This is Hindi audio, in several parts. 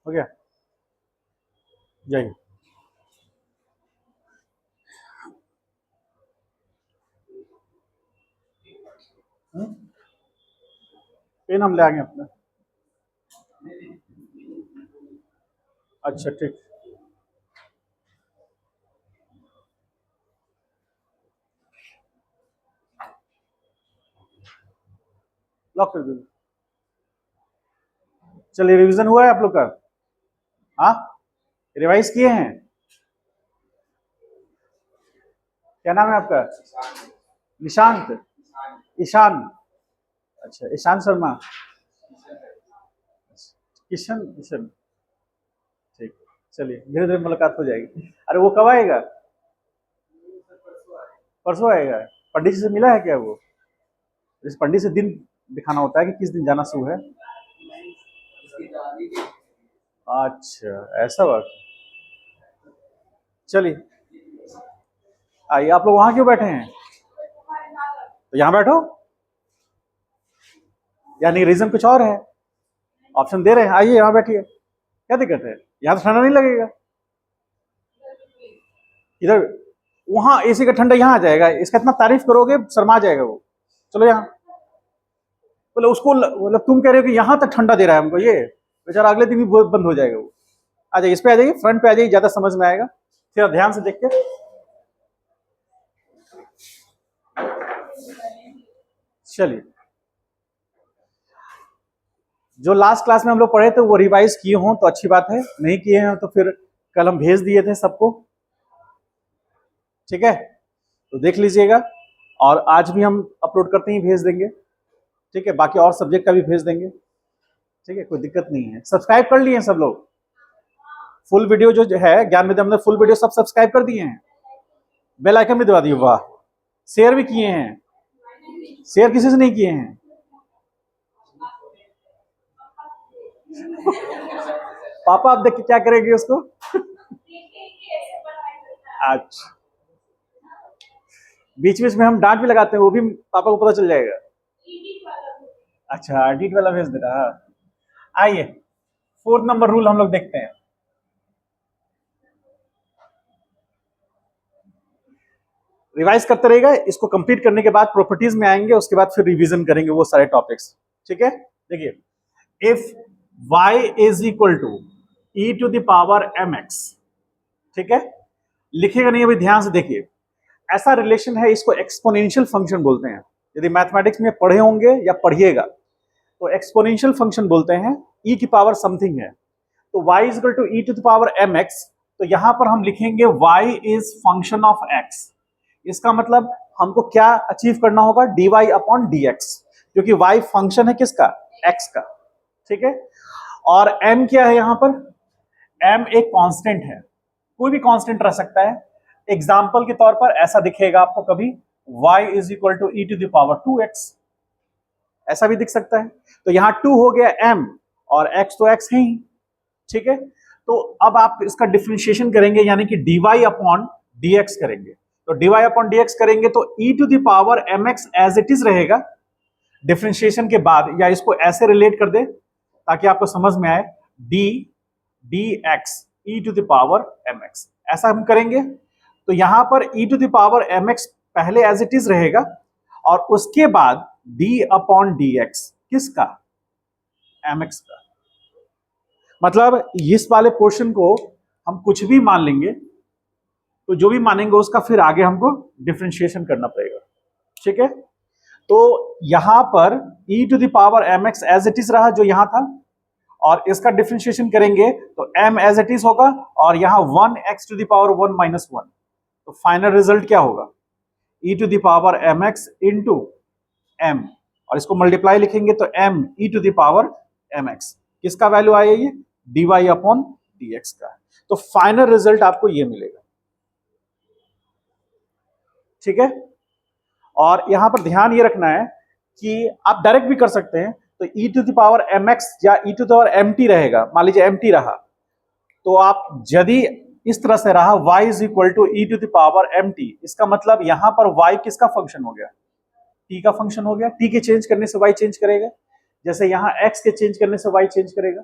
हो गया। जय हिंद। पेन हम ले आएंगे अपना। अच्छा ठीक। लॉक कर दीजिए। चलिए, रिवीजन हुआ है आप लोग का? हाँ, रिवाइज किए हैं? क्या नाम है आपका? निशांत। ईशान। अच्छा, ईशान शर्मा। किशन किशन। ठीक। चलिए, धीरे धीरे मुलाकात हो जाएगी। अरे वो कब आएगा? परसों आएगा। पंडित जी से मिला है क्या वो? इस पंडित से दिन दिखाना होता है कि किस दिन जाना शुभ है। अच्छा, ऐसा बात। चलिए, आइए। आप लोग वहां क्यों बैठे हैं? तो यहाँ बैठो। यानी रीजन कुछ और है? ऑप्शन दे रहे हैं, आइए यहाँ बैठिए। क्या दिक्कत है? यहाँ तो ठंडा नहीं लगेगा। इधर वहां एसी का ठंडा यहाँ आ जाएगा। इसका इतना तारीफ करोगे शर्मा जाएगा वो। चलो यहाँ। बोले उसको मतलब तुम कह रहे हो कि यहाँ तक ठंडा दे रहा है हमको ये। बेचारा अगले दिन ही बंद हो जाएगा वो। आ जाइए, इस पे आ जाइए, फ्रंट पे आ जाइए, ज्यादा समझ में आएगा। फिर ध्यान से देख के। चलिए, जो लास्ट क्लास में हम लोग पढ़े थे वो रिवाइज किए हों तो अच्छी बात है, नहीं किए हैं तो फिर कल हम भेज दिए थे सबको। ठीक है, तो देख लीजिएगा। और आज भी हम अपलोड करते ही भेज देंगे। ठीक है, बाकी और सब्जेक्ट का भी भेज देंगे। ठीक है, कोई दिक्कत नहीं है। सब्सक्राइब कर लिए हैं सब लोग? फुल वीडियो जो है ज्ञान विद्या में, फुल वीडियो सब सब्सक्राइब कर दिए हैं? बेल आइकन भी दबा दिए? वाह। शेयर भी किए हैं? शेयर किसी से नहीं किए हैं? पापा आप देख के क्या करेंगे उसको? अच्छा, बीच बीच में हम डांट भी लगाते हैं, वो भी पापा को पता चल जाएगा। अच्छा, एडिट वाला भेज दे रहा। आइए, फोर्थ नंबर रूल हम लोग देखते हैं। रिवाइज करते रहेगा। इसको कंप्लीट करने के बाद प्रॉपर्टीज में आएंगे, उसके बाद फिर रिवीजन करेंगे वो सारे टॉपिक्स। ठीक है, देखिए, if y is equal to e to the power mx। ठीक है, लिखेगा नहीं, अभी ध्यान से देखिए। ऐसा रिलेशन है, इसको एक्सपोनेंशियल फंक्शन बोलते हैं। यदि मैथमेटिक्स में पढ़े होंगे या पढ़िएगा तो एक्सपोनेंशियल फंक्शन बोलते हैं। ई की पावर समथिंग है, तो y is equal to e to the power mx। तो यहां पर हम लिखेंगे y is function of x। इसका मतलब हमको क्या अचीव करना होगा? dy अपॉन dx, क्योंकि y फंक्शन है किसका? x का। ठीक है, और m क्या है यहां पर? m एक कांस्टेंट है, कोई भी कांस्टेंट रह सकता है। एग्जाम्पल के तौर पर ऐसा दिखेगा आपको कभी, y is equal to e to the power 2x, ऐसा भी दिख सकता है। तो यहां 2 हो गया m, और x तो x है ही। ठीक है, तो अब आप इसका डिफरेंशिएशन करेंगे, यानी कि dy अपॉन dx करेंगे। तो dy अपॉन dx करेंगे तो e to the power mx as it is रहेगा डिफरेंशिएशन के बाद, या इसको ऐसे रिलेट कर दे ताकि आपको समझ में आए, d dx e to the power mx, ऐसा हम करेंगे। तो यहां पर e to the power mx पहले एज इट इज रहेगा, और उसके बाद d अपॉन dx किसका? mx का। मतलब इस वाले पोर्शन को हम कुछ भी मान लेंगे, तो जो भी मानेंगे उसका फिर आगे हमको डिफरेंशिएशन करना पड़ेगा। ठीक है, तो यहां पर e to the power mx as it is रहा जो यहां था, और इसका डिफरेंशिएशन करेंगे तो m एज इट इज होगा, और यहां 1x to the power 1 minus 1। तो फाइनल रिजल्ट क्या होगा? e to the power mx into m, और इसको मल्टीप्लाई लिखेंगे तो m e to the power mx। किसका वैल्यू आया? ये dy अपॉन dx का। तो फाइनल रिजल्ट आपको ये मिलेगा। ठीक है, और यहां पर ध्यान ये रखना है कि आप डायरेक्ट भी कर सकते हैं। तो e to the power mx या e to the power mt रहेगा। मान लीजिए mt रहा, तो आप यदि इस तरह से रहा y is equal to e to the power mt, इसका मतलब यहां पर y किसका फंक्शन हो गया? t का फंक्शन हो गया। t के चेंज करने से y चेंज करेगा, जैसे यहां x के चेंज करने से y चेंज करेगा।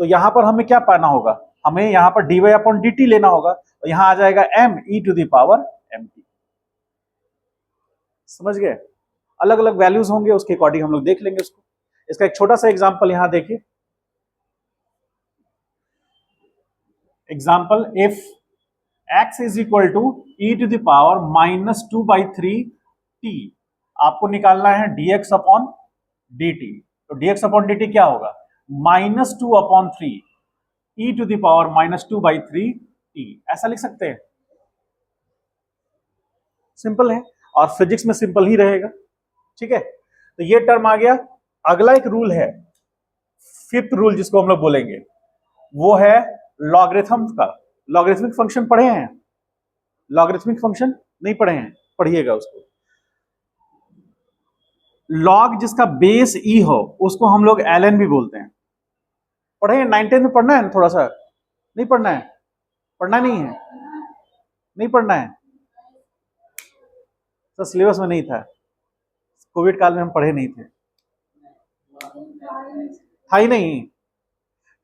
तो यहां पर हमें क्या पाना होगा, हमें यहां पर dy अपॉन dt लेना होगा, तो यहां आ जाएगा m e to the power mt। समझ गए? अलग अलग वैल्यूज होंगे, उसके अकॉर्डिंग हम लोग देख लेंगे उसको। इसका एक छोटा सा एग्जांपल यहां देखिए। Example, if x is equal to e to the power -2/3 t, आपको निकालना है dx अपॉन dt। तो dx अपॉन dt क्या होगा, -2/3 e to the power -2/3 t, ऐसा लिख सकते हैं। सिंपल है, और फिजिक्स में सिंपल ही रहेगा। ठीक है, तो ये टर्म आ गया। अगला एक रूल है, फिफ्थ रूल जिसको हम लोग बोलेंगे, वो है लॉगरिथम का। लॉगरिथमिक फंक्शन पढ़े हैं? लॉगरिथमिक फंक्शन नहीं पढ़े हैं, पढ़िएगा उसको। लॉग जिसका बेस ई हो उसको हम लोग ln भी बोलते हैं। पढ़े हैं? 9th में पढ़ना है थोड़ा सा, नहीं पढ़ना है? पढ़ना नहीं है, नहीं पढ़ना है तो सिलेबस में नहीं था, कोविड काल में हम पढ़े नहीं थे, था ही नहीं।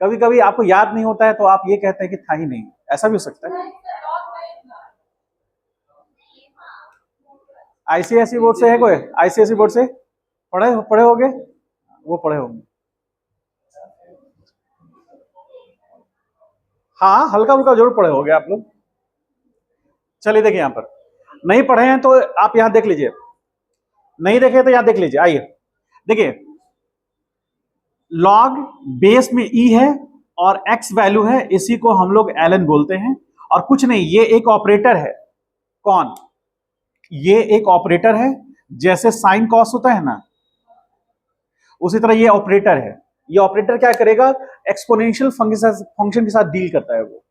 कभी कभी आपको याद नहीं होता है तो आप ये कहते हैं कि था ही नहीं, ऐसा भी हो सकता है। आईसीएसई बोर्ड से है कोई? आईसीएसई बोर्ड से पढ़े होंगे, वो पढ़े होंगे। हाँ, हल्का फुल्का जरूर पढ़े होंगे आप लोग। चलिए देखिए, यहां पर नहीं पढ़े हैं तो आप यहां देख लीजिए, नहीं देखे तो यहां देख लीजिए। आइए देखिए, लॉग बेस में ई है और एक्स वैल्यू है, इसी को हम लोग ln बोलते हैं। और कुछ नहीं, ये एक ऑपरेटर है। कौन? ये एक ऑपरेटर है, जैसे साइन कॉस होता है ना, उसी तरह ये ऑपरेटर है। ये ऑपरेटर क्या करेगा, एक्सपोनेंशियल फंक्शन के साथ डील करता है। वो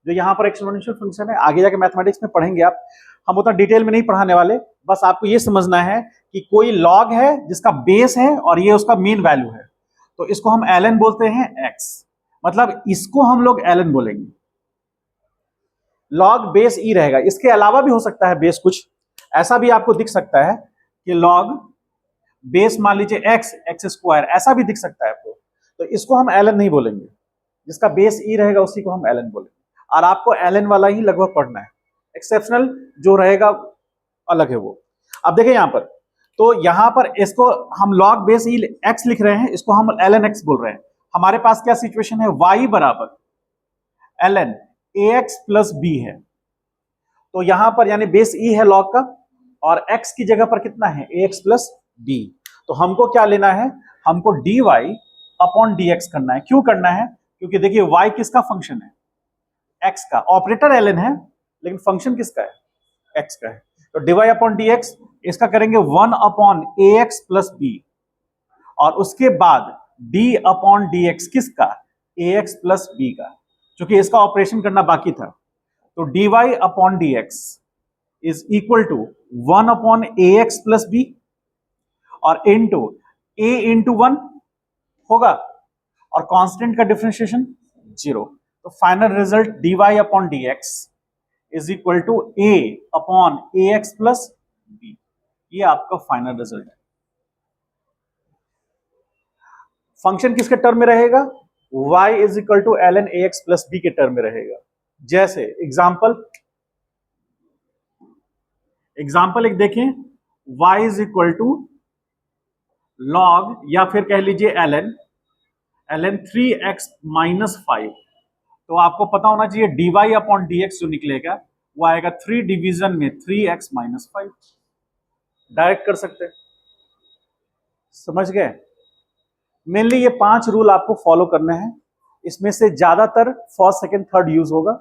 जो यहाँ पर एक्सपोनेंशियल फंक्शन है, आगे जाके मैथमेटिक्स में पढ़ेंगे आप, हम उतना डिटेल में नहीं पढ़ाने वाले। बस आपको ये समझना है कि कोई लॉग है जिसका बेस है और ये उसका मीन वैल्यू है, तो इसको हम ln बोलते हैं x, मतलब इसको हम लोग ln बोलेंगे। लॉग बेस ई रहेगा, इसके अलावा भी हो सकता है बेस कुछ ऐसा भी आपको दिख सकता है कि log बेस मान लीजिए x स्क्वायर, ऐसा भी दिख सकता है आपको, तो इसको हम ln नहीं बोलेंगे। जिसका बेस ई रहेगा उसी को हम ln बोलेंगे, और आपको ln वाला ही लगभग पढ़ना है। एक्सेप्शनल जो रहेगा अलग है वो। अब देखिए यहां पर, तो यहां पर इसको हम log बेस ई x लिख रहे हैं, इसको हम ln x बोल रहे हैं। हमारे पास क्या सिचुएशन है, y बराबर ln ax प्लस b है। तो यहां पर यानी बेस ई है log का, और x की जगह पर कितना है, ax प्लस b। तो हमको क्या लेना है, हमको dy अपॉन dx करना है। क्यों करना है, क्योंकि देखिए y किसका फंक्शन है, x का। ऑपरेटर ln है लेकिन फंक्शन किसका है, x का है। तो dy अपॉन dx, इसका करेंगे 1 अपॉन ax प्लस b, और उसके बाद d अपॉन dx किसका, ax प्लस b का, क्योंकि इसका ऑपरेशन करना बाकी था। तो dy upon dx is equal to 1 upon ax plus b, और इनटू a इंटू 1 होगा, और कांस्टेंट का डिफरेंशिएशन 0। तो final result dy upon dx is equal to a upon ax plus b। ये आपका फाइनल रिजल्ट है। फंक्शन किसके टर्म में रहेगा, y is equal to ln ax plus b के टर्म में रहेगा। जैसे एग्जाम्पल एक देखें, y is equal to log, या फिर कह लीजिए ln 3x माइनस 5। तो आपको पता होना चाहिए dy अपॉन dx जो निकलेगा वो आएगा 3 डिवीजन में 3x माइनस 5। डायरेक्ट कर सकते हैं, समझ गए? मेनली ये 5 रूल आपको फॉलो करने हैं। इसमें से ज्यादातर फर्स्ट सेकंड थर्ड यूज होगा,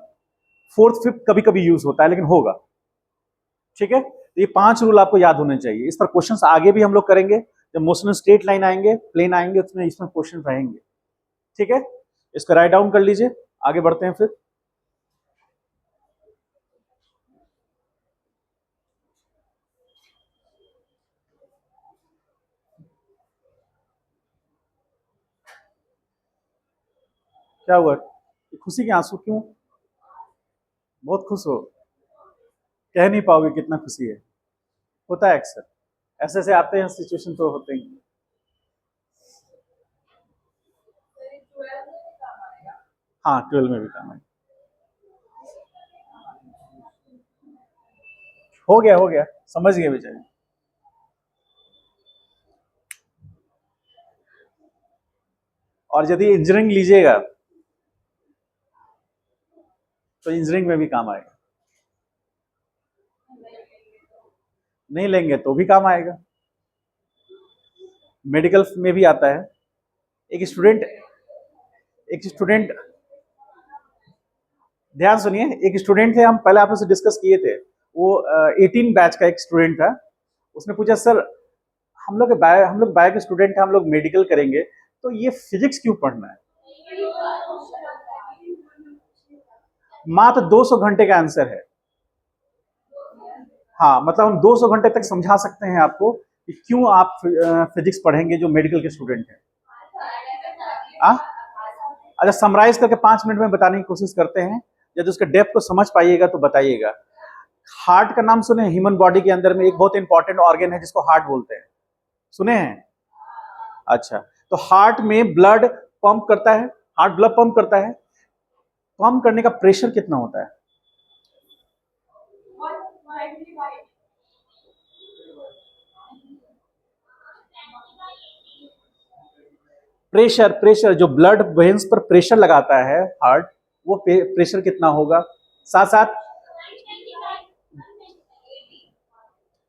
फोर्थ फिफ्थ कभी कभी यूज होता है लेकिन होगा। ठीक है, तो ये 5 रूल आपको याद होने चाहिए। इस पर क्वेश्चंस आगे भी हम लोग करेंगे, जब मोशन स्ट्रेट लाइन आएंगे, प्लेन आएंगे, उसमें इसमें क्वेश्चन रहेंगे। ठीक है, इसको राइट डाउन कर लीजिए, आगे बढ़ते हैं फिर। क्या हुआ, खुशी के आंसू क्यों? बहुत खुश हो, कह नहीं पाओगे कितना खुशी है। होता है अक्सर, ऐसे ऐसे आते हैं सिचुएशन तो होते ही। हाँ 12 में भी काम है। हो गया समझ गए बेचारे। और यदि इंजीनियरिंग लीजिएगा तो इंजीनियरिंग में भी काम आएगा, नहीं लेंगे तो भी काम आएगा। मेडिकल में भी आता है। एक स्टूडेंट एक स्टूडेंट ध्यान सुनिए, एक स्टूडेंट थे, हम पहले आपसे डिस्कस किए थे, वो 18 बैच का एक स्टूडेंट था। उसने पूछा सर हम लोग बायो के स्टूडेंट हैं, हम लोग मेडिकल करेंगे, तो ये फिजिक्स क्यों पढ़ना है? मात्र 200 घंटे का आंसर है। हाँ मतलब हम 200 घंटे तक समझा सकते हैं आपको कि क्यों आप फिजिक्स पढ़ेंगे जो मेडिकल के स्टूडेंट हैं। आ? अच्छा समराइज करके 5 मिनट में बताने की कोशिश करते हैं, यदि उसके डेप्थ को समझ पाइएगा तो बताइएगा। हार्ट का नाम सुने? ह्यूमन बॉडी के अंदर में एक बहुत इंपॉर्टेंट ऑर्गन है जिसको हार्ट बोलते हैं, सुने हैं? अच्छा, तो हार्ट में ब्लड पंप करता है, हार्ट ब्लड पंप करता है, पंप करने का प्रेशर कितना होता है? प्रेशर प्रेशर जो ब्लड वेन्स पर प्रेशर लगाता है हार्ट, वो प्रेशर कितना होगा? साथ साथ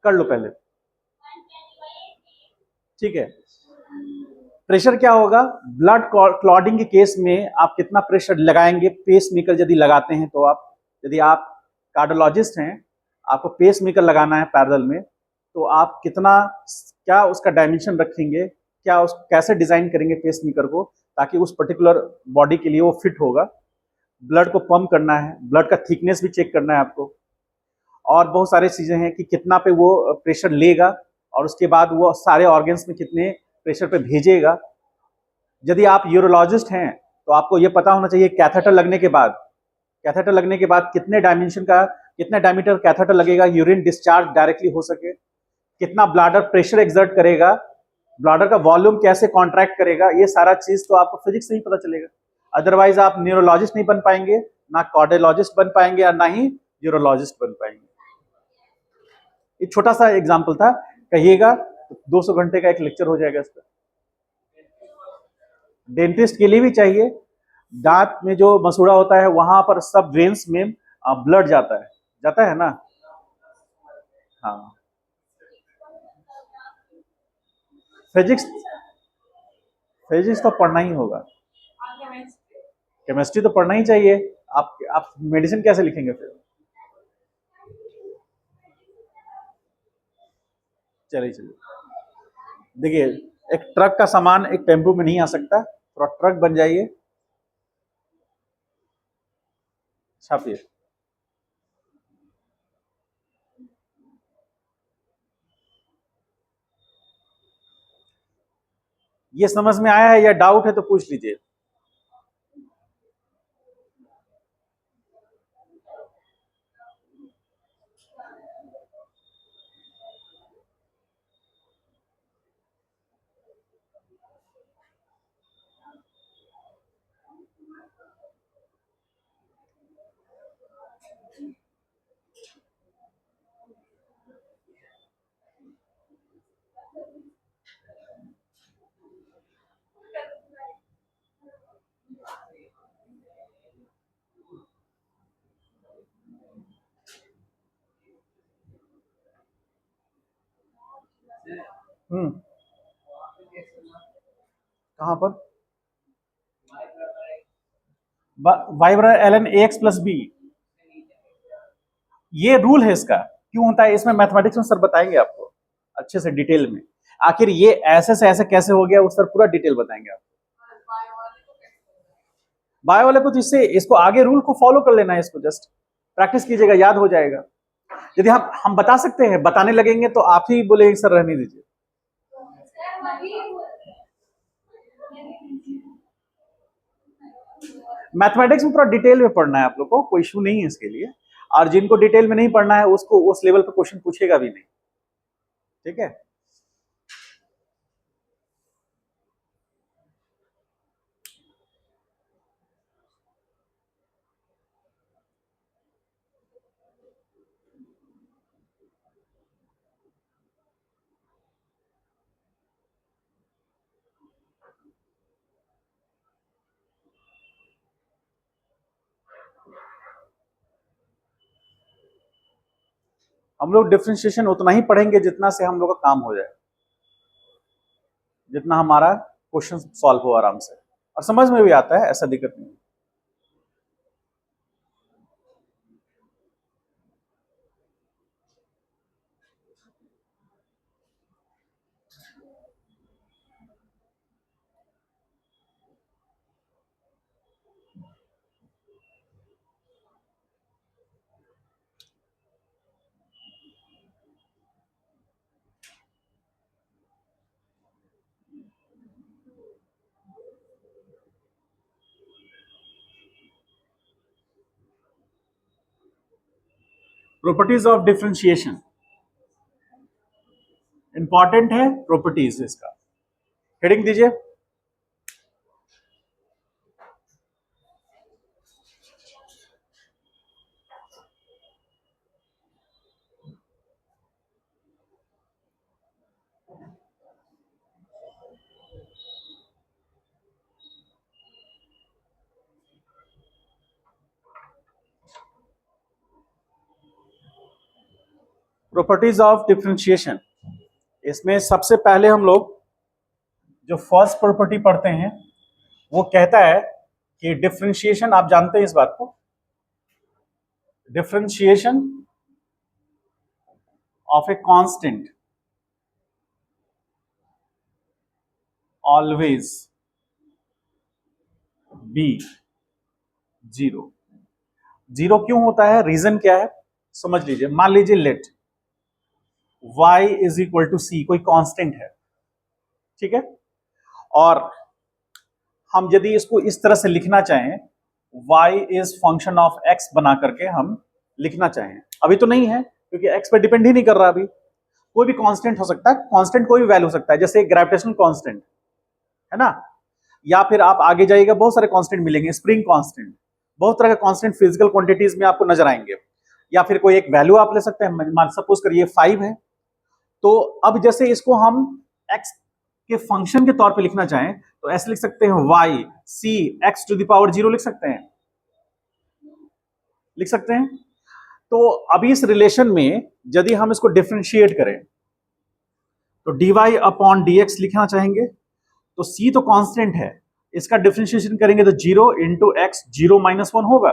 कर लो पहले, ठीक है। प्रेशर क्या होगा? ब्लड क्लॉटिंग के केस में आप कितना प्रेशर लगाएंगे? पेस मेकर यदि लगाते हैं तो आप, यदि आप कार्डियोलॉजिस्ट हैं, आपको पेस मेकर लगाना है पैरेलल में, तो आप कितना, क्या उसका डायमेंशन रखेंगे, क्या उस कैसे डिजाइन करेंगे पेस मेकर को, ताकि उस पर्टिकुलर बॉडी के लिए वो फिट होगा। ब्लड को पंप करना है, ब्लड का थिकनेस भी चेक करना है आपको, और बहुत सारी चीजें हैं कि कितना पे वो प्रेशर लेगा, और उसके बाद वो सारे ऑर्गन्स में कितने प्रेशर पे भेजेगा। यदि आप यूरोलॉजिस्ट हैं तो आपको ये पता होना चाहिए कैथेटर लगने के बाद कितने डायमीटर कैथेटर लगेगा, यूरिन डिस्चार्ज डायरेक्टली हो सके, कितना ब्लाडर प्रेशर एक्सर्ट करेगा, ब्लाडर का वॉल्यूम कैसे कॉन्ट्रैक्ट करेगा, ये सारा चीज तो आपको फिजिक्स से ही पता चलेगा। अदरवाइज आप न्यूरोलॉजिस्ट नहीं बन पाएंगे, ना कार्डियोलॉजिस्ट बन पाएंगे, और ना ही यूरोलॉजिस्ट बन पाएंगे। ये छोटा सा एग्जाम्पल था, कहिएगा 200 घंटे का एक लेक्चर हो जाएगा इस पर। डेंटिस्ट के लिए भी चाहिए, दांत में जो मसूड़ा होता है वहां पर सब वेन्स में ब्लड जाता है ना। हाँ फिजिक्स फिजिक्स तो पढ़ना ही होगा, केमिस्ट्री तो पढ़ना ही चाहिए। आप मेडिसिन कैसे लिखेंगे फिर? चलिए चलिए, देखिए, एक ट्रक का सामान एक टेम्पो में नहीं आ सकता, थोड़ा ट्रक बन जाइए। छापिए। ये समझ में आया है या डाउट है तो पूछ लीजिए। कहां पर? वाई बराबर l n a x plus b, ये रूल है इसका। क्यों होता है इसमें? मैथमेटिक्स में सर बताएंगे आपको अच्छे से डिटेल में, आखिर ये ऐसे से ऐसे कैसे हो गया, उस सर पूरा डिटेल बताएंगे आपको। बायो वाले को तो इसको आगे रूल को फॉलो कर लेना है, इसको जस्ट प्रैक्टिस कीजिएगा, याद हो जाएगा। यदि हम बता सकते हैं, बताने लगेंगे तो आप ही बोलेंगे सर रहने दीजिए। मैथमेटिक्स में पूरा डिटेल में पढ़ना है आप लोग को, कोई इशू नहीं है इसके लिए। और जिनको डिटेल में नहीं पढ़ना है उसको उस लेवल पे क्वेश्चन पूछेगा भी नहीं, ठीक है। हम लोग डिफरेंशिएशन उतना ही पढ़ेंगे जितना से हम लोग का काम हो जाए, जितना हमारा क्वेश्चन सॉल्व हो आराम से और समझ में भी आता है, ऐसा दिक्कत नहीं। प्रॉपर्टीज ऑफ डिफरेंशिएशन इंपॉर्टेंट है, प्रॉपर्टीज इसका हेडिंग दीजिए। प्रॉपर्टीज ऑफ डिफरेंशिएशन, इसमें सबसे पहले हम लोग जो फर्स्ट प्रॉपर्टी पढ़ते हैं वो कहता है कि डिफरेंशिएशन, आप जानते हैं इस बात को, differentiation of a constant always be zero. Zero क्यों होता है, रीजन क्या है, समझ लीजिए। मान लीजिए let y is equal to C, कोई कांस्टेंट है, ठीक है, और हम यदि इसको इस तरह से लिखना चाहें, y is function of x बना करके हम लिखना चाहें, अभी तो नहीं है क्योंकि x पे डिपेंड ही नहीं कर रहा, अभी कोई भी कांस्टेंट हो सकता है, कांस्टेंट कोई भी वैल्यू हो सकता है, जैसे ग्रेविटेशनल कांस्टेंट है ना, या फिर आप आगे जाइएगा बहुत सारे कांस्टेंट मिलेंगे, स्प्रिंग कांस्टेंट, बहुत तरह के कांस्टेंट फिजिकल क्वांटिटीज में आपको नजर आएंगे, या फिर कोई एक वैल्यू आप ले सकते हैं, मान सपोज करिए 5 है, तो अब जैसे इसको हम x के फंक्शन के तौर पे लिखना चाहें तो ऐसे लिख सकते हैं y c x to the power 0 लिख सकते हैं, लिख सकते हैं। तो अभी इस रिलेशन में यदि हम इसको डिफरेंशिएट करें तो dy अपॉन dx लिखना चाहेंगे, तो c तो कांस्टेंट है, इसका डिफरेंशिएशन करेंगे तो 0 इंटू एक्स 0 माइनस 1 होगा,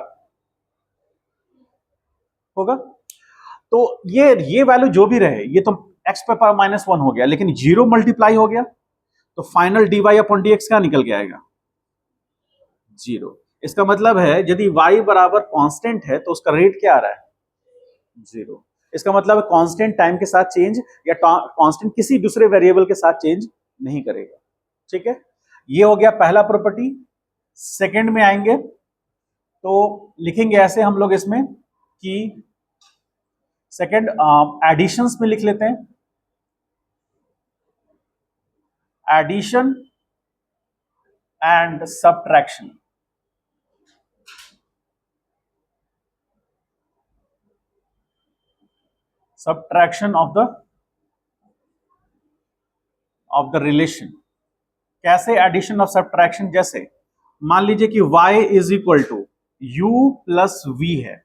होगा। तो ये वैल्यू जो भी रहे, ये तो x पे पावर माइनस 1 हो गया, लेकिन 0 मल्टीप्लाई हो गया तो फाइनल dy अपॉन dx क्या निकल के आएगा, 0। इसका मतलब है यदि y बराबर कांस्टेंट है तो उसका रेट क्या आ रहा है, 0। इसका मतलब कांस्टेंट टाइम के साथ चेंज या कांस्टेंट किसी दूसरे वेरिएबल के साथ चेंज नहीं करेगा, ठीक है। ये हो गया पहला प्रॉपर्टी। सेकंड में आएंगे तो लिखेंगे ऐसे हम लोग इसमें कि सेकंड एडिशंस में लिख लेते हैं, addition and subtraction. Subtraction of the relation. कैसे एडिशन और सब्ट्रैक्शन, जैसे मान लीजिए कि y is equal to u plus v है,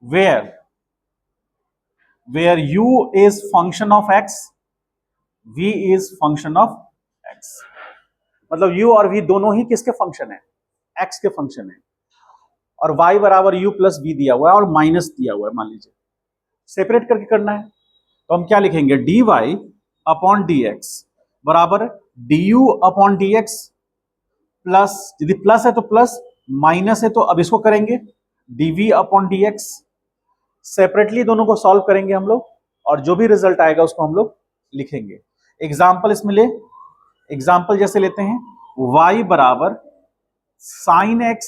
where u is function of x, v is function of x। मतलब u और v दोनों ही किसके फंक्शन है, x के फंक्शन है, और y बराबर u प्लस v दिया हुआ है और माइनस दिया हुआ है, मान लीजिए सेपरेट करके करना है तो हम क्या लिखेंगे, dy अपॉन dx बराबर du अपॉन dx प्लस, यदि प्लस है तो प्लस, माइनस है तो अब इसको करेंगे dv अपॉन dx। सेपरेटली दोनों को सॉल्व करेंगे हम लोग और जो भी रिजल्ट आएगा उसको हम लोग लिखेंगे। एग्जाम्पल इसमें ले, एग्जाम्पल जैसे लेते हैं y बराबर sine x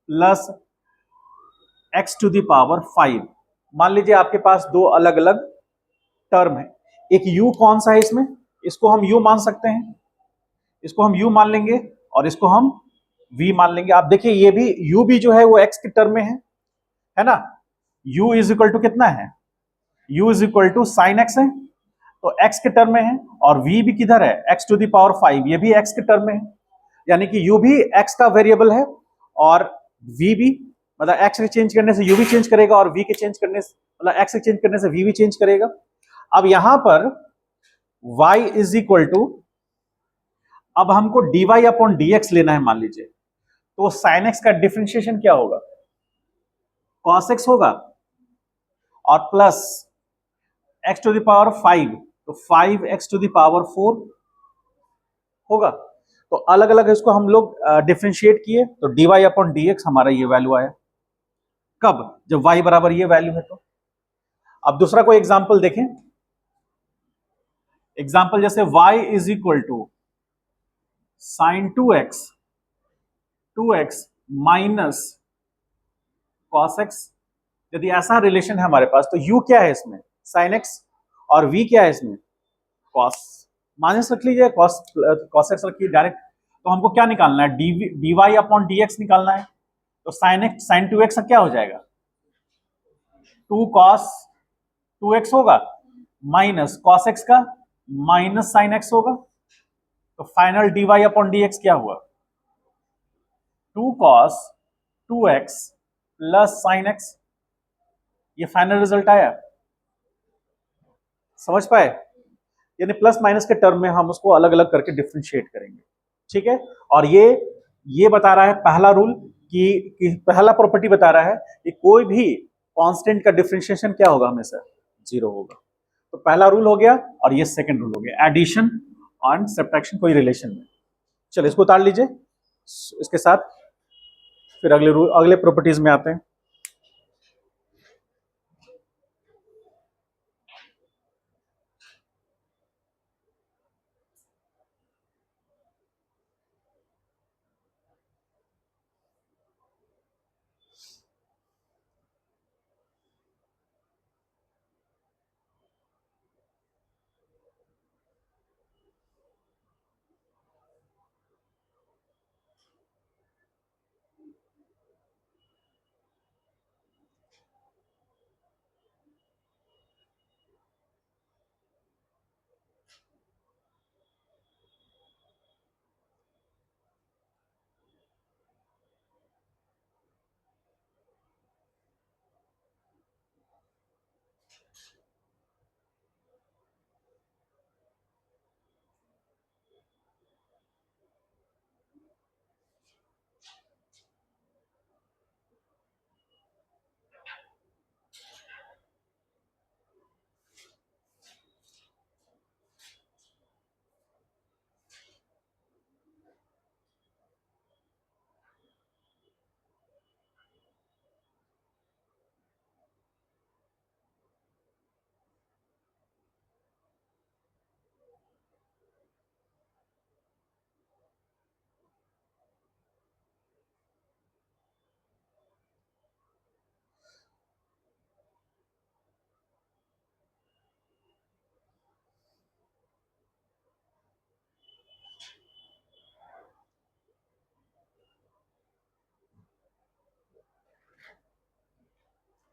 plus x to the power 5। मान लीजिए आपके पास दो अलग अलग टर्म है, एक u कौन सा है इसमें, इसको हम u मान सकते हैं, इसको हम u मान लेंगे और इसको हम v मान लेंगे। आप देखिए ये भी u भी जो है वो x के टर्म में है ना, u इज इक्वल टू कितना है, u is equal to sine x है तो x के टर्म में है, और v भी किधर है, x टू द पावर 5, ये भी x के टर्म में है, यानी कि u भी x का वेरिएबल है और v भी मतलब एक्स के चेंज करने से यू भी चेंज करेगा और वी के चेंज करने से मतलब एक्स के चेंज करने से वी भी चेंज करेगा। अब यहां पर y इज इक्वल टू, अब हमको dy अपॉन dx लेना है मान लीजिए, तो sin x का डिफरेंशिएशन क्या होगा, cos x होगा और plus x to the power 5, तो 5x टू द पावर 4 होगा। तो अलग अलग इसको हम लोग डिफरेंशिएट किए तो dy अपॉन dx हमारा ये वैल्यू आया। कब, जब y बराबर ये वैल्यू है। तो अब दूसरा कोई एग्जांपल देखें, एग्जांपल जैसे y is equal to sine 2x minus cos x. यदि ऐसा रिलेशन है हमारे पास तो u क्या है इसमें, साइन x, और v क्या है इसमें, कॉस, माइनस रख लीजिए, कॉस कॉस एक्स रखिए डायरेक्ट। तो हमको क्या निकालना है, d y upon d x निकालना है। तो साइन एक्स साइन 2x क्या हो जाएगा, 2 cos 2x होगा माइनस कॉस एक्स का माइनस साइन एक्स होगा। तो final d y upon d x क्या हुआ, 2 cos 2x plus sine x. ये फाइनल रिजल्ट आया, समझ पाए। यानी प्लस माइनस के टर्म में हम उसको अलग अलग करके डिफ्रेंशिएट करेंगे, ठीक है। और ये बता रहा है पहला रूल कि पहला प्रॉपर्टी बता रहा है कि कोई भी कांस्टेंट का डिफरेंशिएशन क्या होगा, हमेशा जीरो होगा। तो पहला रूल हो गया और ये सेकंड रूल हो गया, एडिशन और सब्ट्रैक्शन कोई रिलेशन में। चलो इसको उतार लीजिए, इसके साथ फिर अगले रूल अगले प्रॉपर्टीज में आते हैं।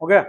हो गया।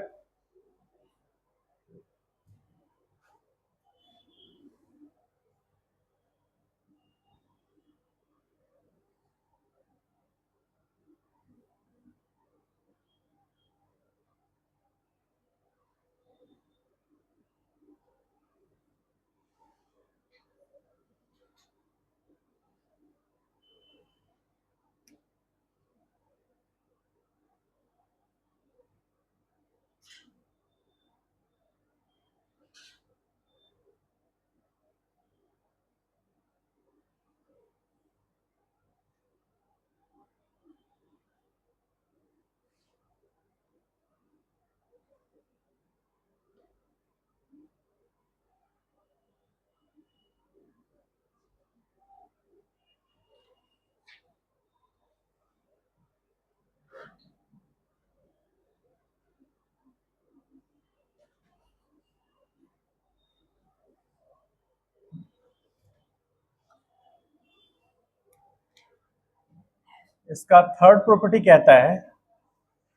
इसका थर्ड प्रॉपर्टी कहता है,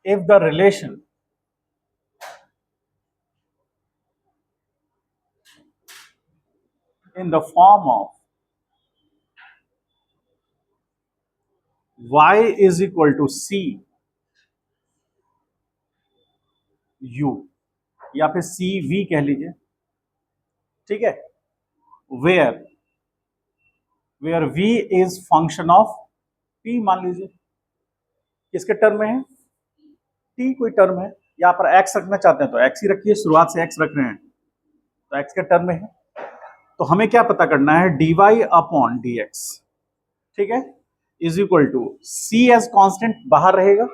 if the relation in the form of y is equal to c u या फिर सी वी कह लीजिए, ठीक है, where where v is function of p, मान लीजिए किसके टर्म में है, t कोई टर्म है, यहाँ पर x रखना चाहते हैं तो x ही रखिए, शुरुआत से x रख रहे हैं तो x के टर्म में है। तो हमें क्या पता करना है, dy अपॉन dx, ठीक है, is equal to c as constant बाहर रहेगा,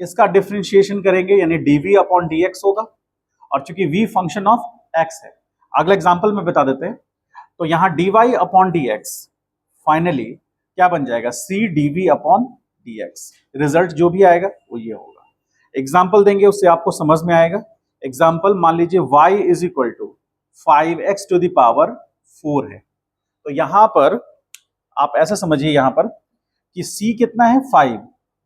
इसका डिफरेंशिएशन करेंगे यानी dv अपॉन dx होगा, और चूंकि v फंक्शन ऑफ x है, अगला एग्जांपल में बता देते हैं, तो यहां dy अपॉन dx फाइनली क्या बन जाएगा, c dv upon dx, result जो भी आएगा वो ये होगा। एग्जाम्पल देंगे उससे आपको समझ में आएगा। एग्जाम्पल मान लीजिए y is equal to 5x to the power 4 है, तो यहां पर आप ऐसा समझिए यहां पर कि c कितना है 5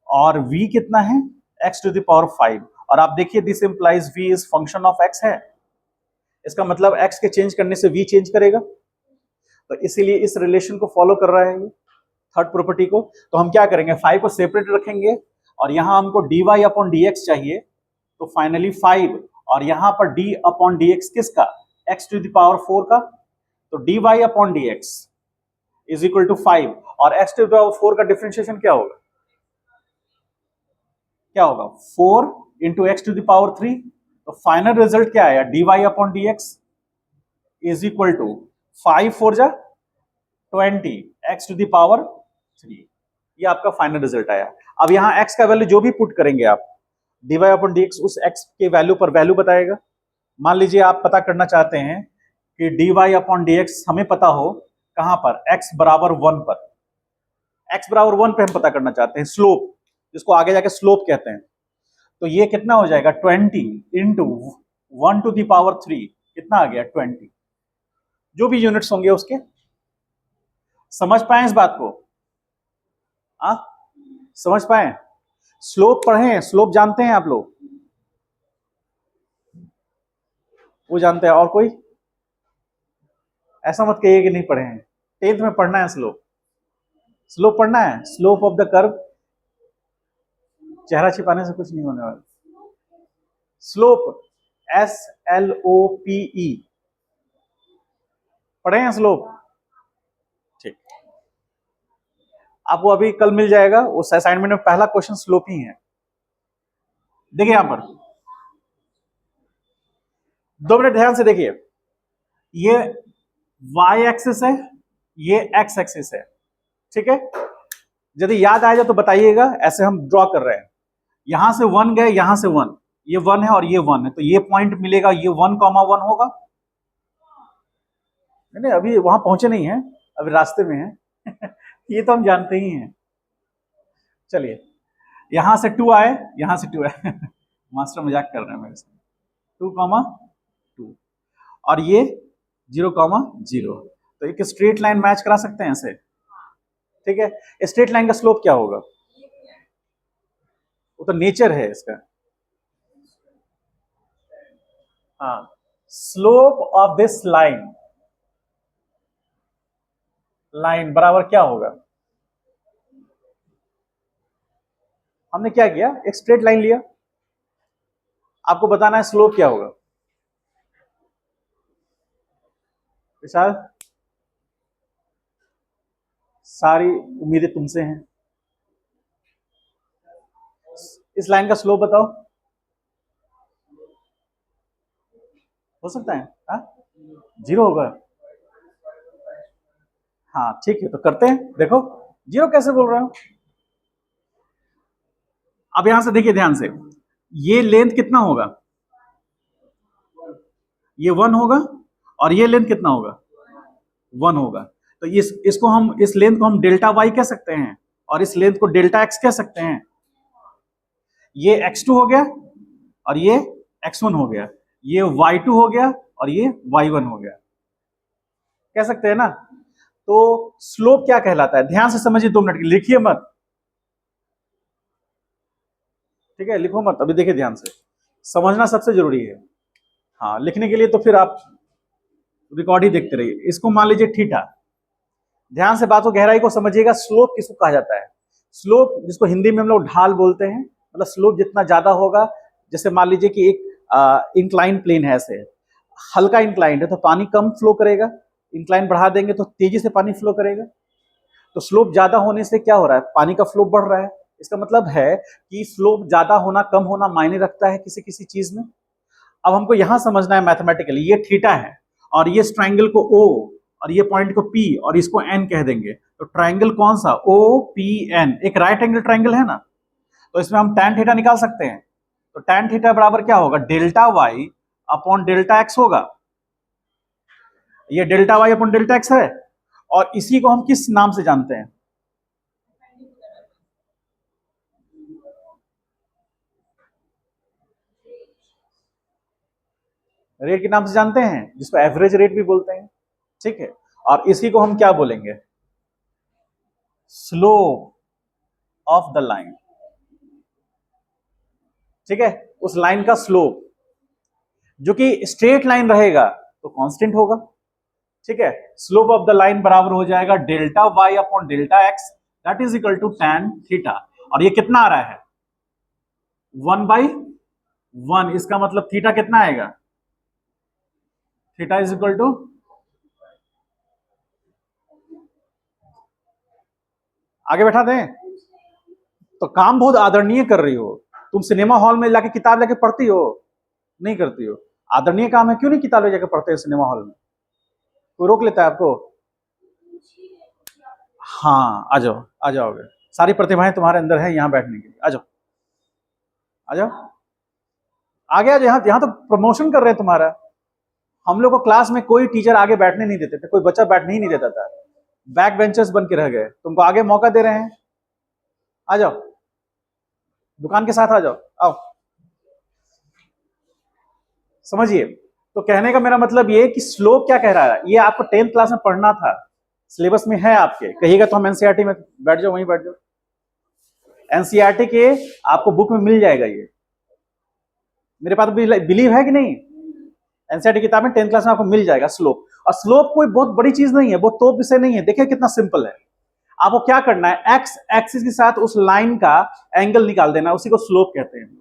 और v कितना है x टू द पावर 5, और आप देखिए this implies v is function of x है, इसका मतलब x के चेंज करने से v चेंज करेगा, तो इसीलिए इस रिलेशन को फॉलो कर रहा है ये थर्ड प्रॉपर्टी को। तो हम क्या करेंगे, 5 को सेपरेट रखेंगे और यहां हमको dy अपॉन dx चाहिए, तो फाइनली 5 और यहां पर d अपॉन dx किसका, x टू द पावर 4 का, तो dy upon dx is equal to 5 और x टू द पावर 4 का डिफरेंशिएशन क्या होगा, क्या होगा 4 into x to the power 3, तो फाइनल रिजल्ट क्या आया, dy upon dx is equal to 5 4 जा 20 x टू द पावर 3, ये आपका फाइनल रिजल्ट आया। अब यहाँ x का वैल्यू जो भी पुट करेंगे आप, dy अपॉन dx उस x के वैल्यू पर वैल्यू बताएगा। मान लीजिए आप पता करना चाहते हैं कि dy अपॉन dx हमें पता हो कहां पर, x बराबर 1 पर, x बराबर 1 पे हम पता करना चाहते हैं स्लोप, जिसको आगे जाके स्लोप कहते हैं, तो ये कितना हो जाएगा 20 इंटू 1 टू द पावर 3, कितना आ गया 20, जो भी यूनिट्स होंगे उसके। समझ पाए इस बात को, आ? समझ पाए, स्लोप पढ़े, स्लोप जानते हैं आप लोग, वो जानते हैं, और कोई ऐसा मत कहिए कि नहीं पढ़े हैं, 10th में पढ़ना है स्लोप, स्लोप पढ़ना है, स्लोप ऑफ द कर्व, चेहरा छिपाने से कुछ नहीं होने वाला, स्लोप SLOPE पढ़े हैं स्लोप, ठीक, आपको अभी कल मिल जाएगा, उस असाइनमेंट में पहला क्वेश्चन स्लोप ही है। देखिए यहां पर 2 मिनट ध्यान से देखिए, ये y एक्सिस है, ये x एक्सिस है, ठीक है, यदि याद आ जाए तो बताइएगा, ऐसे हम ड्रॉ कर रहे हैं, यहां से 1 गए, यहां से 1, ये 1 है और ये 1 है, तो ये पॉइंट मिलेगा, ये 1,1 होगा, नहीं अभी वहां पहुंचे नहीं है, अभी रास्ते में है ये तो हम जानते ही हैं। चलिए यहां से 2 आए, यहां से 2 आए मास्टर मजाक कर रहे हैं मेरे से, 2,2 और ये 0,0, तो एक स्ट्रेट लाइन मैच करा सकते हैं ऐसे, ठीक है। स्ट्रेट लाइन का स्लोप क्या होगा, वो तो नेचर है इसका, हाँ, स्लोप ऑफ दिस लाइन बराबर क्या होगा, हमने क्या किया, एक स्ट्रेट लाइन लिया, आपको बताना है स्लोप क्या होगा। विशाल, सारी उम्मीदें तुमसे हैं, इस लाइन का स्लोप बताओ, हो सकता है हाँ 0 होगा, हाँ ठीक है, तो करते हैं, देखो 0 कैसे बोल रहा हूं। अब यहां से देखिए ध्यान से, ये लेंथ कितना होगा, ये 1 होगा, और ये लेंथ कितना होगा 1 होगा, तो इसको हम, इस लेंथ को हम डेल्टा y कह सकते हैं, और इस लेंथ को डेल्टा x कह सकते हैं, ये x2 हो गया और ये x1 हो गया, ये y2 हो गया और ये y1 हो गया, कह सकते हैं ना। तो स्लोप क्या कहलाता है, ध्यान से समझिए, 2 मिनट लिखिए मत, ठीक है, लिखो मत अभी, देखिए ध्यान से, समझना सबसे जरूरी है, हाँ लिखने के लिए तो फिर आप रिकॉर्ड ही देखते रहिए। इसको मान लीजिए थीटा, ध्यान से बात को गहराई को समझिएगा, स्लोप किसको कहा जाता है, स्लोप जिसको हिंदी में हम लोग ढाल बोलते हैं, मतलब स्लोप जितना ज्यादा होगा जैसे मान लीजिए कि एक इंक्लाइन प्लेन है, ऐसे हल्का इंक्लाइंड है तो पानी कम फ्लो करेगा, इंक्लाइन बढ़ा देंगे तो तेजी से पानी फ्लो करेगा। तो स्लोप ज्यादा होने से क्या हो रहा है, पानी का फ्लो बढ़ रहा है। इसका मतलब है कि स्लोप ज्यादा होना कम होना मायने रखता है किसी किसी चीज में। अब हमको यहां समझना है मैथमेटिकली, ये थीटा है और ये ट्राइंगल को ओ और ये पॉइंट को पी और इसको एन कह देंगे, तो ट्राइंगल कौन सा, ओ पी एन, एक राइट एंगल ट्राइंगल है ना, तो इसमें हम tan थीटा निकाल सकते हैं। तो tan थीटा बराबर क्या होगा, delta y upon delta x होगा। ये delta y upon delta x है और इसी को हम किस नाम से जानते हैं, रेट के नाम से जानते हैं, जिसको एवरेज रेट भी बोलते हैं। ठीक है, और इसी को हम क्या बोलेंगे, स्लोप ऑफ द लाइन। ठीक है, उस लाइन का स्लोप जो कि स्ट्रेट लाइन रहेगा तो कांस्टेंट होगा। ठीक है, स्लोप ऑफ द लाइन बराबर हो जाएगा delta y upon delta x, that is equal to tan theta. और ये कितना आ रहा है, 1/1। इसका मतलब थीटा कितना आएगा, थीटा इज इक्वल टू, आगे बैठा दें, तो काम बहुत आदरणीय कर रही हो तुम, सिनेमा हॉल में जाके किताब लेके पढ़ती हो, नहीं करती हो, आदरणीय काम है, क्यों नहीं किताब ले जाके पढ़ते हो सिनेमा हॉल में, कोई रोक लेता है आपको। हाँ आ जाओ, आ जाओगे, सारी प्रतिभाएं तुम्हारे अंदर है यहाँ बैठने के लिए, आ जाओ आ जाओ, आगे आ जाओ, यहाँ यहाँ तो प्रमोशन कर रहे हैं तुम्हारा। हम लोग को क्लास में कोई टीचर आगे बैठने नहीं देते थे, कोई बच्चा बैठने ही नहीं देता था, बैक बेंचर्स बन के रह गए, तुमको आगे मौका दे रहे हैं, आ जाओ, दुकान के साथ आ जाओ, आओ समझिए। तो कहने का मेरा मतलब ये कि स्लोप क्या कह रहा है, ये आपको 10th क्लास में पढ़ना था, सिलेबस में है आपके, कहिएगा तो हम एनसीईआरटी में बैठ जाओ, वहीं बैठ जाओ, एनसीईआरटी के आपको बुक में मिल जाएगा ये, मेरे पास बिलीव है कि नहीं, एनसीईआरटी किताब में 10th क्लास में आपको मिल जाएगा स्लोप। और स्लोप कोई बहुत बड़ी चीज नहीं है, वो तो विषय नहीं है, देखिए कितना सिंपल है। आपको क्या करना है, एक्स एक्सिस के साथ उस लाइन का एंगल निकाल देना, उसी को स्लोप कहते हैं।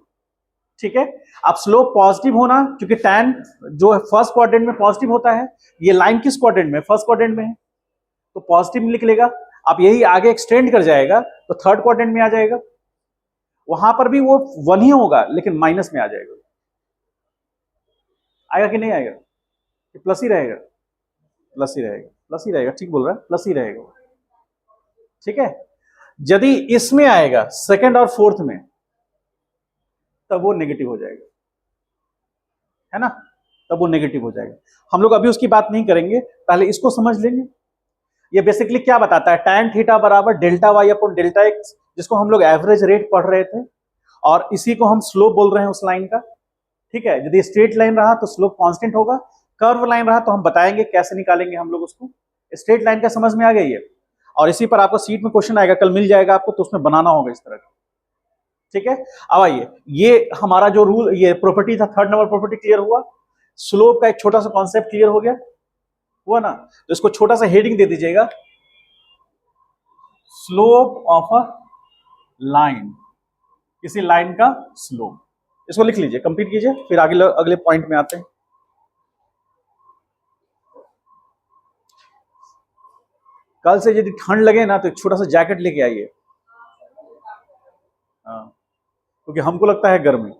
ठीक है, अब स्लोप पॉजिटिव होना, क्योंकि tan जो फर्स्ट क्वाड्रेंट में पॉजिटिव होता है, ये लाइन किस क्वाड्रेंट में, फर्स्ट क्वाड्रेंट में है, तो पॉजिटिव निकलेगा। अब यही आगे एक्सटेंड कर जाएगा तो थर्ड क्वाड्रेंट में आ जाएगा, वहां पर भी वो 1 ही होगा लेकिन माइनस में आ जाएगा, आएगा कि नहीं आएगा, कि प्लस ही रहेगा, प्लस ही रहेगा, प्लस ही रहेगा, ठीक बोल रहा है, प्लस ही रहेगा। ठीक है, यदि इसमें आएगा सेकंड और फोर्थ में तब वो नेगेटिव हो जाएगा, है ना, तब वो नेगेटिव हो जाएगा। हम लोग अभी उसकी बात नहीं करेंगे, पहले इसको समझ लेंगे। ये बेसिकली क्या बताता है, tan थीटा बराबर delta y upon delta x, जिसको हम लोग एवरेज रेट पढ़ रहे थे, और इसी को हम स्लोप बोल रहे हैं उस लाइन का। ठीक है, यदि स्ट्रेट लाइन रहा तो स्लोप कांस्टेंट होगा, कर्व लाइन रहा तो हम बताएंगे कैसे निकालेंगे हम लोग उसको। स्ट्रेट लाइन का समझ में आ गई है, और इसी पर आपको सीट में क्वेश्चन आएगा, कल मिल जाएगा आपको, तो उसमें बनाना होगा इस तरह का। ठीक है, अब आइए, ये हमारा जो रूल, ये प्रॉपर्टी था, थर्ड नंबर प्रॉपर्टी क्लियर हुआ, स्लोप का एक छोटा सा कॉन्सेप्ट क्लियर हो गया, हुआ ना, तो इसको छोटा सा हेडिंग दे दीजिएगा, स्लोप ऑफ अ लाइन, किसी लाइन का स्लोप, इसको लिख लीजिए, कंप्लीट कीजिए, फिर आगे अगले पॉइंट में आते हैं। कल से यदि ठंड लगे ना तो एक छोटा सा जैकेट लेके आइए, हाँ, क्योंकि हमको लगता है गर्मी,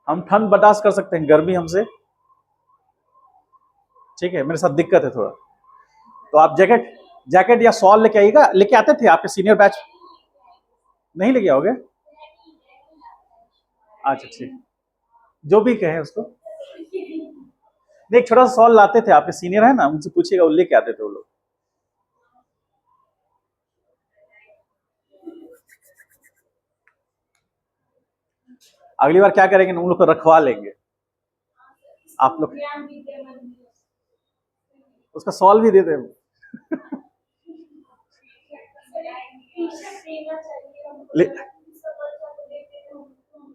हम ठंड बर्दाश्त कर सकते हैं, गर्मी हमसे, ठीक है, मेरे साथ दिक्कत है थोड़ा, तो आप जैकेट जैकेट या शॉल लेके आइएगा, लेके आते थे आपके सीनियर बैच, नहीं लेके आओगे, अच्छा ठीक, जो भी कहे उसको, नहीं, एक छोटा सा शॉल लाते थे, आपके सीनियर है ना, उनसे पूछिएगा, वो लेके आते थे वो लोग। अगली बार क्या करेंगे, उन लोग को रखवा लेंगे, आप लोग उसका सॉल्व भी दे दे।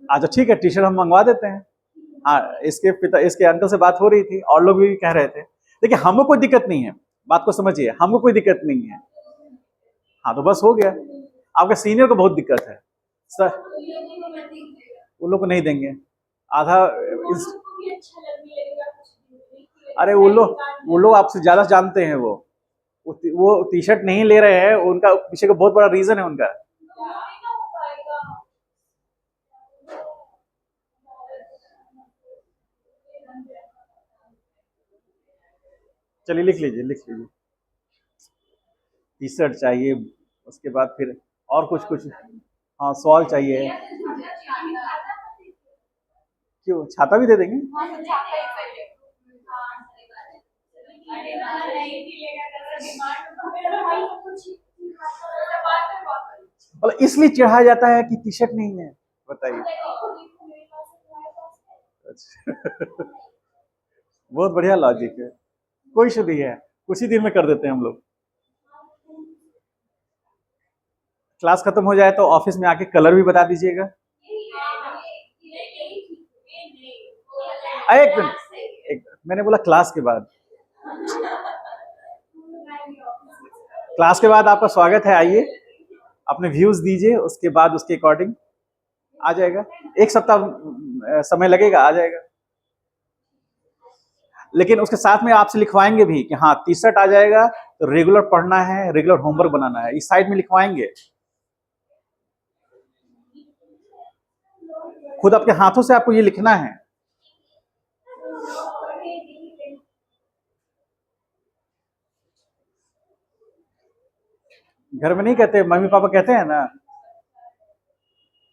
अच्छा ठीक है, टी शर्ट हम मंगवा देते हैं। हाँ, इसके अंकल से बात हो रही थी, और लोग भी कह रहे थे, देखिए हमको कोई दिक्कत नहीं है, बात को समझिए, हमको कोई दिक्कत नहीं है, हाँ तो बस हो गया, आपके सीनियर को बहुत दिक्कत है सर, वो लोग को नहीं देंगे आधा इस, अरे वो लोग आपसे ज्यादा जानते हैं वो टी शर्ट नहीं ले रहे हैं, उनका पीछे का बहुत बड़ा रीजन है उनका। चलिए लिख लीजिए लिख लीजिए, टी शर्ट चाहिए, उसके बाद फिर और कुछ कुछ, हाँ सॉल चाहिए। क्यों, छाता भी दे देंगे? मतलब इसलिए चढ़ाया जाता है कि टी शर्ट नहीं है, बताइए। अच्छा बहुत बढ़िया लॉजिक है, कोई इशू नहीं है, कुछ ही दिन में कर देते हैं हम लोग। क्लास खत्म हो जाए तो ऑफिस में आके कलर भी बता दीजिएगा। एक मिनट, मैंने बोला क्लास के बाद, क्लास के बाद आपका स्वागत है, आइए अपने व्यूज दीजिए, उसके बाद उसके अकॉर्डिंग आ जाएगा। एक सप्ताह समय लगेगा, आ जाएगा। लेकिन उसके साथ में आपसे लिखवाएंगे भी कि हाँ टी शर्ट आ जाएगा तो रेगुलर पढ़ना है, रेगुलर होमवर्क बनाना है, इस साइड में लिखवाएंगे। खुद आपके हाथों से आपको ये लिखना है। घर में नहीं कहते, मम्मी पापा कहते हैं ना,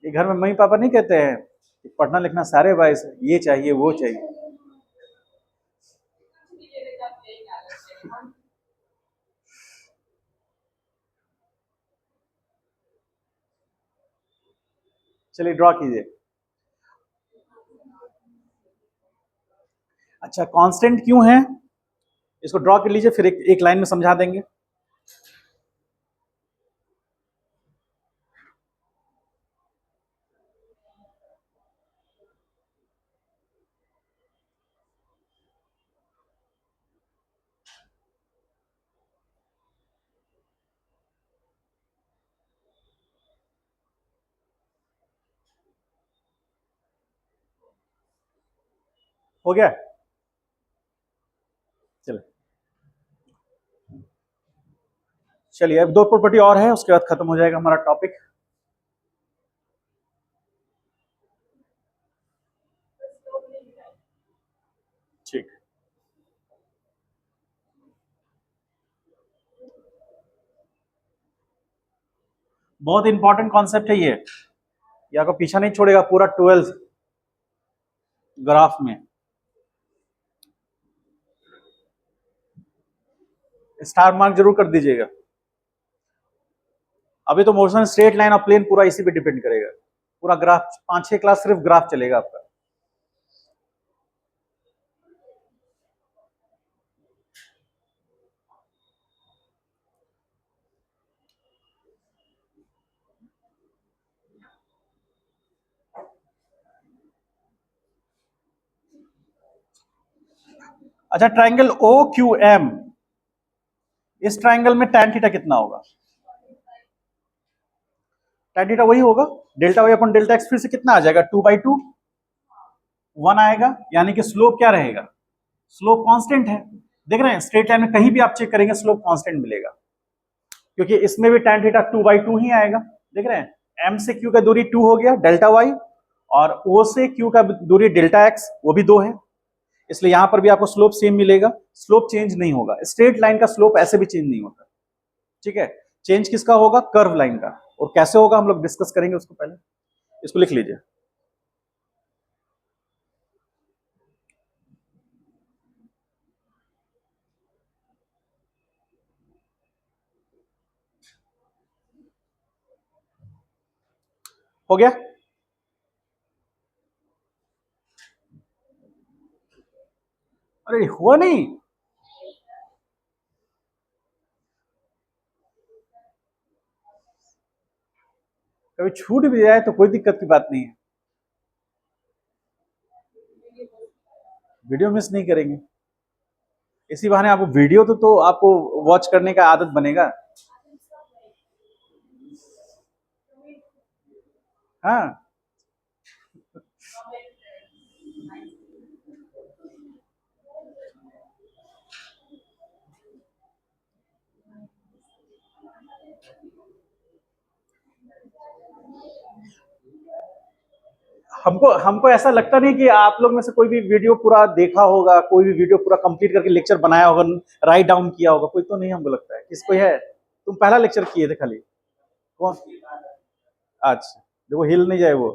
ये घर में मम्मी पापा नहीं कहते हैं कि पढ़ना लिखना सारे भाई से, ये चाहिए वो चाहिए। चलिए ड्रॉ कीजिए। अच्छा कांस्टेंट क्यों है, इसको ड्रॉ कर लीजिए, फिर एक लाइन में समझा देंगे। हो गया, चलिए चलिए अब दो प्रॉपर्टी और है, उसके बाद खत्म हो जाएगा हमारा टॉपिक। ठीक, बहुत इंपॉर्टेंट कॉन्सेप्ट है ये आपको पीछा नहीं छोड़ेगा पूरा 12th ग्राफ में। स्टार मार्क जरूर कर दीजिएगा। अभी तो मोशन स्ट्रेट लाइन और प्लेन पूरा इसी पे डिपेंड करेगा, पूरा ग्राफ 5-6 क्लास सिर्फ ग्राफ चलेगा आपका। अच्छा ट्राइंगल ओ क्यू एम, इस ट्राइंगल में tan थीटा कितना होगा? tan थीटा वही होगा delta y upon delta x, फिर से कितना आ जाएगा 2/2, 1 आएगा, यानी कि स्लोप क्या रहेगा, स्लोप कांस्टेंट है। देख रहे हैं स्ट्रेट लाइन में कहीं भी आप चेक करेंगे स्लोप कांस्टेंट मिलेगा, क्योंकि इसमें भी tan थीटा 2/2 ही आएगा। देख रहे हैं m से q का दूरी 2 हो गया डेल्टा y, और o से q का दूरी डेल्टा x वो भी 2 है, इसलिए यहां पर भी आपको स्लोप सेम मिलेगा, स्लोप चेंज नहीं होगा। स्ट्रेट लाइन का स्लोप ऐसे भी चेंज नहीं होता, ठीक है। चेंज किसका होगा, कर्व लाइन का, और कैसे होगा हम लोग डिस्कस करेंगे उसको, पहले इसको लिख लीजिए। हो गया, अरे हुआ नहीं, कभी छूट भी जाए तो कोई दिक्कत की बात नहीं है, वीडियो मिस नहीं करेंगे, इसी बहाने आपको वीडियो तो आपको वॉच करने का आदत बनेगा। हाँ हमको हमको ऐसा लगता नहीं कि आप लोग में से कोई भी वीडियो पूरा देखा होगा, कोई भी वीडियो पूरा कंप्लीट करके लेक्चर बनाया होगा, राइट डाउन किया होगा, कोई तो नहीं हमको लगता है। किस कोई है? तुम पहला लेक्चर किए थे खाली? कौन? अच्छा, देखो हिल नहीं जाए वो।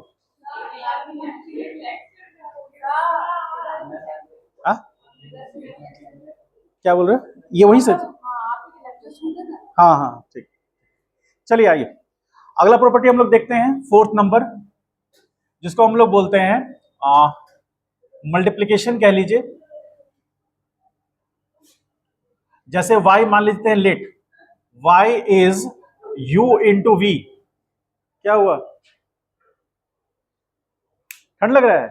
आ? क्या बोल रहे हो? ये वही से? हाँ हाँ ठीक। चलिए आइए, अगला प्रॉपर्टी हम लोग देखते हैं, फोर्थ नंबर, जिसको हम लोग बोलते हैं मल्टीप्लीकेशन कह लीजिए। जैसे y मान लेते हैं let y is u into v. क्या हुआ? ठंड लग रहा है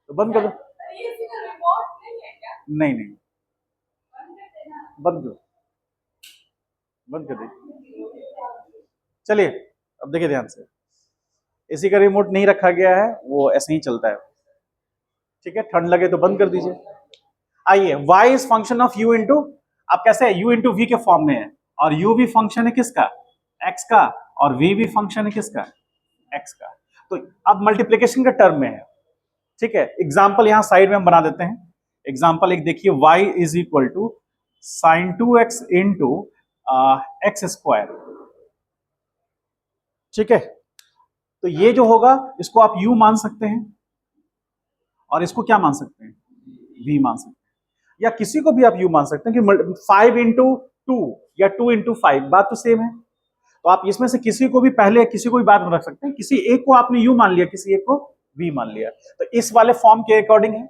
तो बंद कर दो। नहीं नहीं, बंद करो, बंद कर दीजिए। चलिए अब देखिए ध्यान से, इसी का रिमोट नहीं रखा गया है, वो ऐसे ही चलता है। ठीक है, ठंड लगे तो बंद कर दीजिए। आइए, y is function of u into, आप कैसे है, u इंटू वी के फॉर्म में है, और u भी फंक्शन है किसका? x का, और v भी फंक्शन है किसका? x का। तो अब मल्टीप्लीकेशन के टर्म में है। ठीक है, एग्जाम्पल यहां साइड में हम बना देते हैं। एग्जाम्पल एक देखिए, y is equal to sine 2x into x square. ठीक है, तो ये जो होगा इसको आप u मान सकते हैं, और इसको क्या मान सकते हैं? v मान सकते हैं, या किसी को भी आप u मान सकते हैं कि 5 इंटू 2 या 2 इंटू 5, बात तो सेम है। तो आप इसमें से किसी को भी पहले किसी को भी बात में रख सकते हैं, किसी एक को आपने u मान लिया, किसी एक को v मान लिया, तो इस वाले फॉर्म के अकॉर्डिंग है।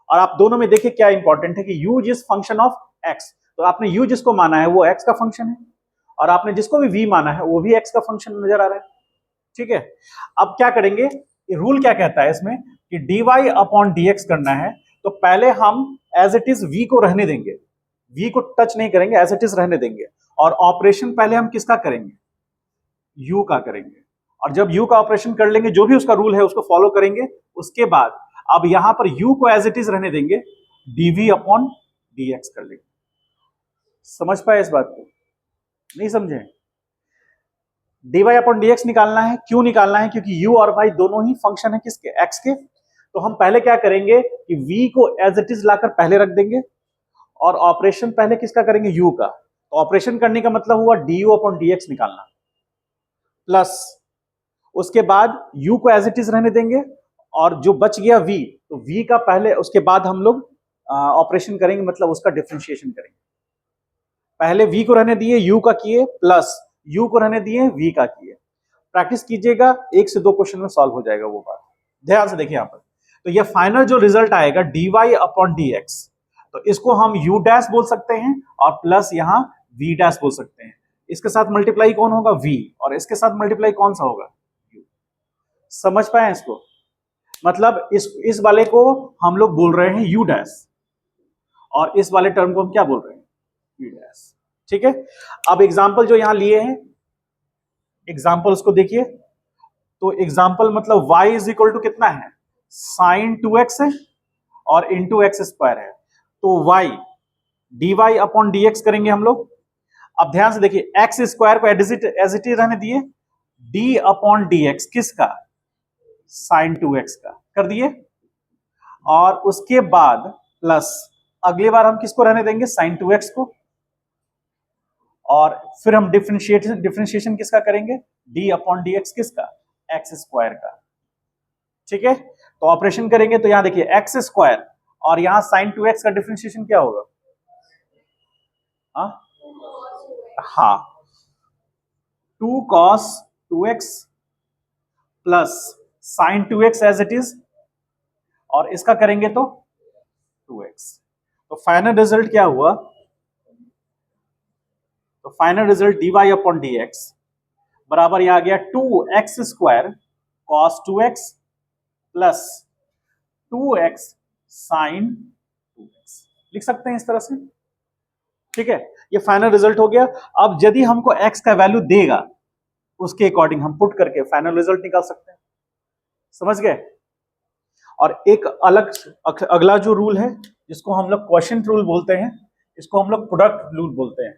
और आप दोनों में देखिए क्या इंपॉर्टेंट है कि u is function of x, तो आपने u जिसको माना है वो x का फंक्शन है, और आपने जिसको भी v माना है वो भी x का फंक्शन नजर आ रहा है। ठीक है, अब क्या करेंगे, रूल क्या कहता है इसमें कि dy अपॉन dx करना है, तो पहले हम एज इट इज v को रहने देंगे, v को टच नहीं करेंगे, एज इट इज रहने देंगे, और ऑपरेशन पहले हम किसका करेंगे? u का करेंगे। और जब u का ऑपरेशन कर लेंगे, जो भी उसका रूल है उसको फॉलो करेंगे, उसके बाद अब यहां पर u को एज इट इज रहने देंगे, dv अपॉन dx कर लेंगे। समझ पाए इस बात को? नहीं समझे? dy अपॉन dx निकालना है, क्यों निकालना है? क्योंकि u और y दोनों ही फंक्शन है किसके? x के। तो हम पहले क्या करेंगे कि v को एज इट इज लाकर पहले रख देंगे, और ऑपरेशन पहले किसका करेंगे? u का। तो ऑपरेशन करने का मतलब हुआ du अपॉन dx निकालना, प्लस उसके बाद u को एज इट इज रहने देंगे, और जो बच गया v, तो v का पहले, उसके बाद हम लोग ऑपरेशन करेंगे, मतलब उसका डिफरेंशिएशन करेंगे। पहले v को रहने दिए, u का किए, प्लस u को रहने दिए, v का किए। प्रैक्टिस कीजिएगा, 1 से 2 क्वेश्चन में सॉल्व हो जाएगा वो बात। ध्यान से देखिए यहां पर, तो ये फाइनल जो रिजल्ट आएगा dy अपॉन dx, तो इसको हम u डैश बोल सकते हैं, और प्लस यहां v डैश बोल सकते हैं। इसके साथ मल्टीप्लाई कौन होगा? v, और इसके साथ मल्टीप्लाई कौन सा होगा? u। समझ पाए इसको? मतलब इस वाले को हम लोग बोल रहे हैं u डैश, और इस वाले टर्म को हम क्या बोल रहे हैं? v dash. ठीक है, अब एग्जाम्पल जो यहां लिए हैं, एग्जाम्पल उसको देखिए। तो एग्जाम्पल मतलब y इज इक्वल टू कितना है? साइन 2x है, और इंटू एक्स स्क्वायर है, तो y dy अपॉन dx करेंगे हम लोग। अब ध्यान से देखिए, एक्स स्क्वायर को एज इट इज रहने दिए, d अपॉन dx किसका? साइन 2x का कर दिए, और उसके बाद प्लस अगली बार हम किसको रहने देंगे? साइन 2x को, और फिर हम डिफरेंशिएशन किसका करेंगे? d अपॉन dx किसका? एक्स स्क्वायर का। ठीक है, तो ऑपरेशन करेंगे तो यहां देखिए एक्स स्क्वायर, और यहां साइन 2x का डिफरेंशिएशन क्या होगा? हाँ, 2 cos 2x plus sine 2x as it is, और इसका करेंगे तो 2x। तो फाइनल रिजल्ट क्या हुआ? तो final result dy upon dx बराबर यहां आ गया 2x square cos 2x plus 2x sign 2x। लिख सकते हैं इस तरह से। ठीक है, ये फाइनल रिजल्ट हो गया। अब यदि हमको x का वैल्यू देगा, उसके अकॉर्डिंग हम पुट करके फाइनल रिजल्ट निकाल सकते हैं। समझ गए? और एक अलग अगला जो रूल है, जिसको हम लोग क्वोशिएंट रूल बोलते हैं, इसको हम लोग प्रोडक्ट रूल बोलते हैं,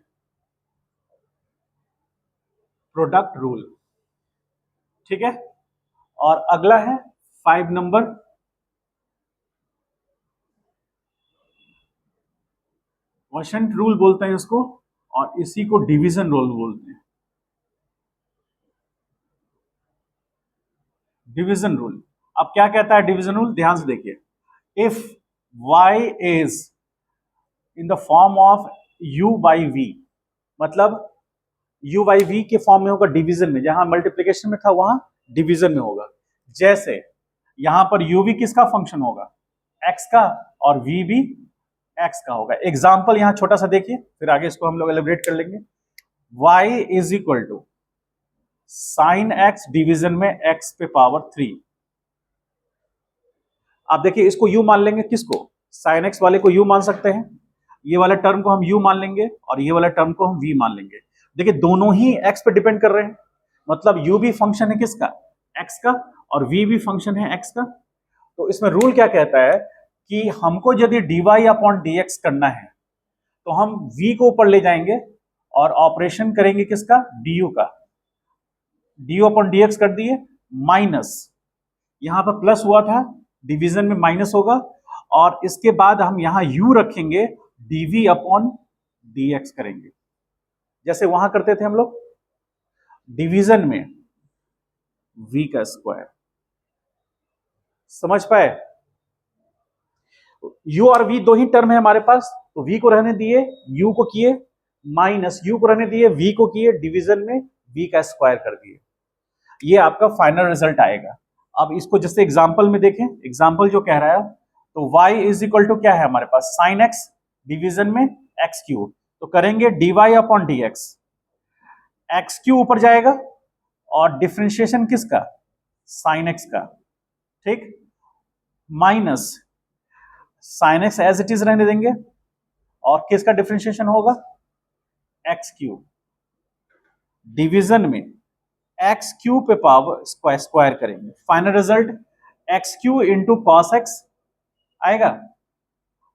प्रोडक्ट रूल। ठीक है, और अगला है 5 नंबर, क्वोशंट रूल बोलते हैं इसको, और इसी को डिवीजन रूल बोलते हैं, डिवीजन रूल। अब क्या कहता है डिवीजन रूल, ध्यान से देखिए। If y is in the form of u by v, मतलब u बाई v के फॉर्म में होगा डिवीजन में, जहां मल्टीप्लीकेशन में था वहां डिवीजन में होगा। जैसे यहां पर u v किसका फंक्शन होगा, x का, और v भी x का होगा। एग्जाम्पल यहां छोटा सा देखिए, फिर आगे इसको हम लोग एलिब्रेट कर लेंगे। y is equal to sine x division में x पे पावर 3। आप देखिए इसको u मान लेंगे, किसको, साइन x वाले को u मान सकते हैं, ये वाला टर्म को हम u मान लेंगे, और ये वाला टर्म को हम v मान लेंगे। देखिए दोनों ही x पे डिपेंड कर रहे हैं, मतलब u भी फंक्शन है किसका, x का, और v भी फंक्शन है x का। तो इसमें रूल क्या कहता है कि हमको यदि dy अपॉन dx करना है तो हम v को ऊपर ले जाएंगे और ऑपरेशन करेंगे किसका, du का, du अपॉन dx कर दिए, माइनस, यहां पर प्लस हुआ था, डिवीजन में माइनस होगा, और इसके बाद हम यहां u रखेंगे, dv अपॉन dx करेंगे, जैसे वहां करते थे हम लोग, डिवीजन में v का स्क्वायर। समझ पाए, u और v दो ही टर्म है हमारे पास, तो v को रहने दिए, u को किए, माइनस u को रहने दिए, v को किए, डिवीजन में v का स्क्वायर कर दिए। ये आपका फाइनल रिजल्ट आएगा। अब इसको जैसे एग्जांपल में देखें, एग्जांपल जो कह रहा है, तो y इज इक्वल टू क्या है हमारे पास, साइन x डिवीजन में x क्यूब, तो करेंगे dy upon dx, x cube ऊपर जाएगा, और डिफ्रेंशिएशन किसका, साइन x का, ठीक, minus sine x as it is रहने देंगे, और किसका डिफ्रेंशिएशन होगा, x क्यूब, डिवीजन में एक्स क्यू पे पावर स्क्वायर करेंगे, final result x cube into cos x आएगा,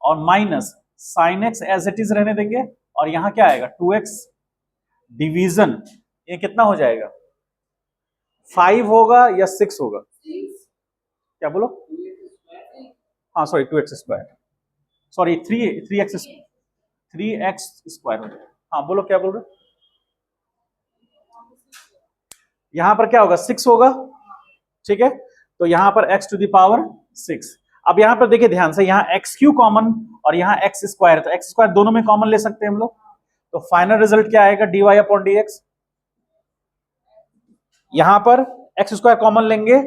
और minus sine x as it is रहने देंगे, और यहां क्या आएगा 2x, डिवीजन ये कितना हो जाएगा, 5 होगा या 6 होगा, क्या बोलो, हाँ sorry 2x square, sorry 3x square हो जाएगा। हाँ बोलो क्या बोल रहे, यहां पर क्या होगा 6 होगा, ठीक है, तो यहां पर x टू द पावर 6। अब यहां पर देखिए ध्यान से, यहां एक्स क्यू कॉमन और यहां एक्स स्क्वायर, तो एक्स स्क्वायर दोनों में कॉमन ले सकते हैं हम लोग, तो फाइनल रिजल्ट क्या आएगा, dy अपॉन dx। यहां पर एक्स स्क्वायर कॉमन लेंगे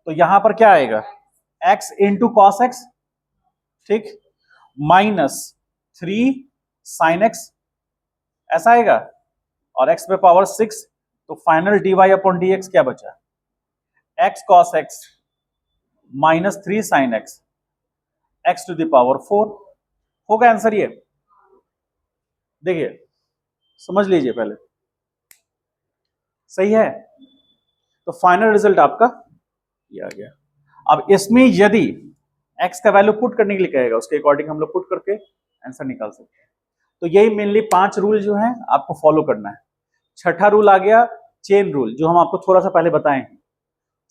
तो यहां पर क्या आएगा, x इंटू कॉस एक्स, ठीक, माइनस 3 साइन एक्स, ऐसा आएगा, और x पे पावर 6, तो फाइनल dy अपॉन dx क्या बचा, x cos x minus 3 sine x, x to the power 4 होगा आंसर ये। देखिए समझ लीजिए पहले, सही है, तो फाइनल रिजल्ट आपका ये आ गया। अब इसमें यदि x का वैल्यू पुट करने के लिए कहेगा, उसके अकॉर्डिंग हम लोग पुट करके आंसर निकाल सकते हैं। तो यही मेनली 5 रूल जो हैं आपको फॉलो करना है। छठा रूल आ गया चेन रूल, जो हम आपको थोड़ा सा पहले बताए हैं।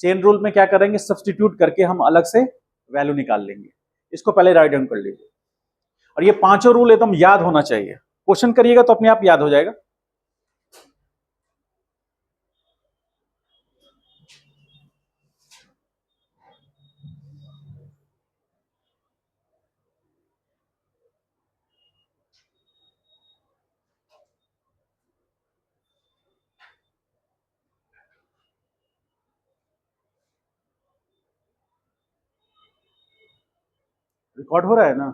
चेन रूल में क्या करेंगे, सब्सटीट्यूट करके हम अलग से वैल्यू निकाल लेंगे। इसको पहले राइट डाउन कर लीजिए, और ये पांचों रूल एकदम याद होना चाहिए, क्वेश्चन करिएगा तो अपने आप याद हो जाएगा। रिकॉर्ड हो रहा है ना,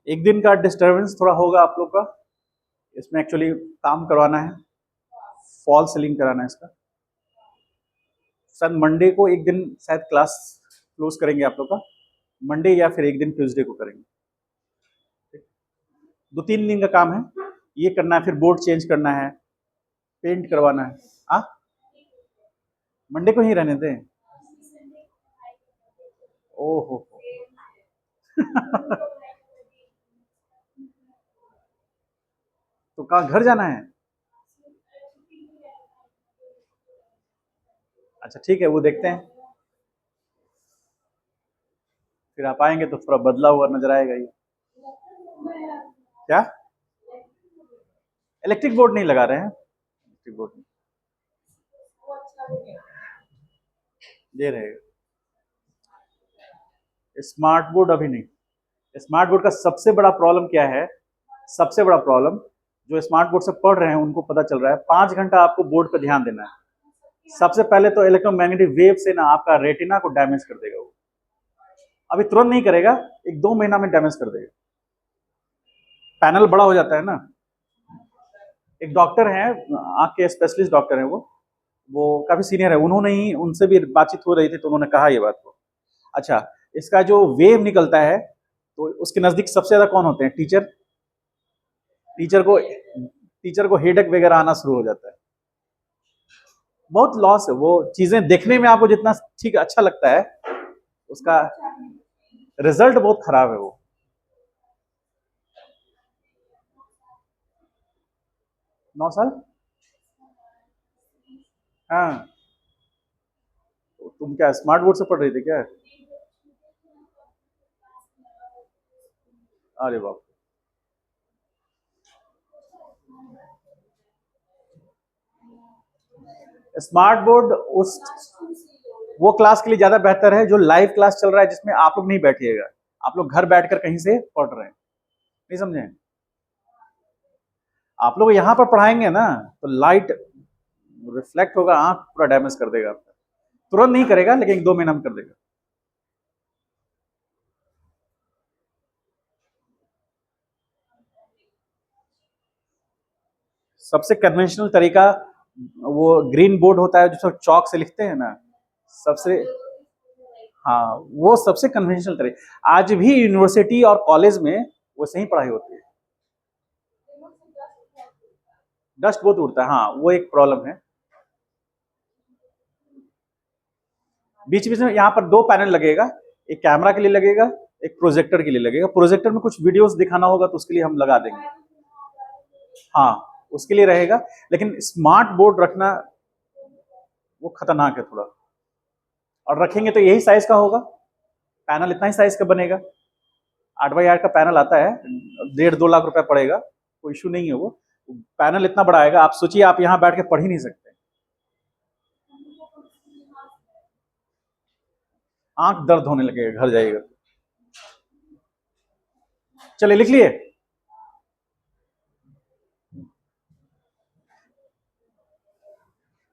एक दिन का डिस्टरबेंस थोड़ा होगा आप लोग का, इसमें एक्चुअली काम करवाना है, फॉल सीलिंग कराना है इसका। शायद मंडे को एक दिन शायद क्लास क्लोज करेंगे आप लोग का, मंडे या फिर एक दिन ट्यूसडे को करेंगे। 2-3 दिन का काम है, ये करना है, फिर बोर्ड चेंज करना है, पेंट करवाना है। हाँ, मंडे को ही रहने दें। ओहो तो कहाँ घर जाना है? अच्छा ठीक है, वो देखते हैं, फिर आप आएंगे तो थोड़ा बदला हुआ नजर आएगा ये। क्या इलेक्ट्रिक बोर्ड नहीं लगा रहे हैं? इलेक्ट्रिक बोर्ड दे रहे हैं, स्मार्ट बोर्ड अभी नहीं। स्मार्ट बोर्ड का सबसे बड़ा प्रॉब्लम क्या है, सबसे बड़ा प्रॉब्लम, जो स्मार्ट बोर्ड से पढ़ रहे हैं उनको पता चल रहा है, 5 घंटा आपको बोर्ड पर ध्यान देना है। सबसे पहले तो इलेक्ट्रोमैग्नेटिक वेव से ना आपका रेटिना को डैमेज कर देगा वो, अभी तुरंत नहीं करेगा, 1-2 महीना में डैमेज कर देगा। पैनल बड़ा हो जाता है ना। एक डॉक्टर हैं, आंख के स्पेशलिस्ट डॉक्टर हैं, वो काफी सीनियर है, उन्होंने ही, उनसे भी बातचीत हो रही थी तो उन्होंने कहा ये बात को। अच्छा, इसका जो वेव निकलता है तो उसके नजदीक सबसे ज्यादा कौन होते हैं? टीचर। टीचर को हेडेक वगैरह आना शुरू हो जाता है, बहुत लॉस है। वो चीजें देखने में आपको जितना ठीक अच्छा लगता है, उसका रिजल्ट बहुत खराब है वो। 9 साल? हाँ, तो तुम क्या स्मार्ट बोर्ड से पढ़ रही थी क्या? अरे बाप, स्मार्ट बोर्ड उस वो क्लास के लिए ज्यादा बेहतर है जो लाइव क्लास चल रहा है, जिसमें आप लोग नहीं बैठिएगा, आप लोग घर बैठकर कहीं से पढ़ रहे हैं, नहीं समझे? आप लोग यहाँ पर पढ़ाएंगे ना तो लाइट रिफ्लेक्ट होगा, आंख पूरा डैमेज कर देगा आपका। तुरंत नहीं करेगा लेकिन 2 महीना में कर देगा। सबसे कन्वेंशनल तरीका वो ग्रीन बोर्ड होता है जो चौक से लिखते हैं ना, सबसे, हाँ, वो सबसे कन्वेंशनल तरीका। आज भी यूनिवर्सिटी और कॉलेज में वैसे ही पढ़ाई होती है। डस्ट बहुत उड़ता है, हाँ, वो एक प्रॉब्लम है। बीच बीच में यहाँ पर 2 पैनल लगेगा, एक कैमरा के लिए लगेगा, एक प्रोजेक्टर के लिए लगेगा। प्रोजेक्टर में कुछ वीडियोस दिखाना होगा तो उसके लिए हम लगा देंगे, हाँ, उसके लिए रहेगा। लेकिन स्मार्ट बोर्ड रखना वो खतरनाक है थोड़ा, और रखेंगे तो यही साइज का होगा, पैनल इतना ही साइज का बनेगा। 8x8 का पैनल आता है, 1.5-2 लाख रुपया पड़ेगा, कोई इशू नहीं है वो। पैनल इतना बड़ा आएगा, आप सोचिए आप यहाँ बैठ के पढ़ ही नहीं सकते, आंख दर्द होने लगेगा घर जाइएगा। चलिए लिख लिए।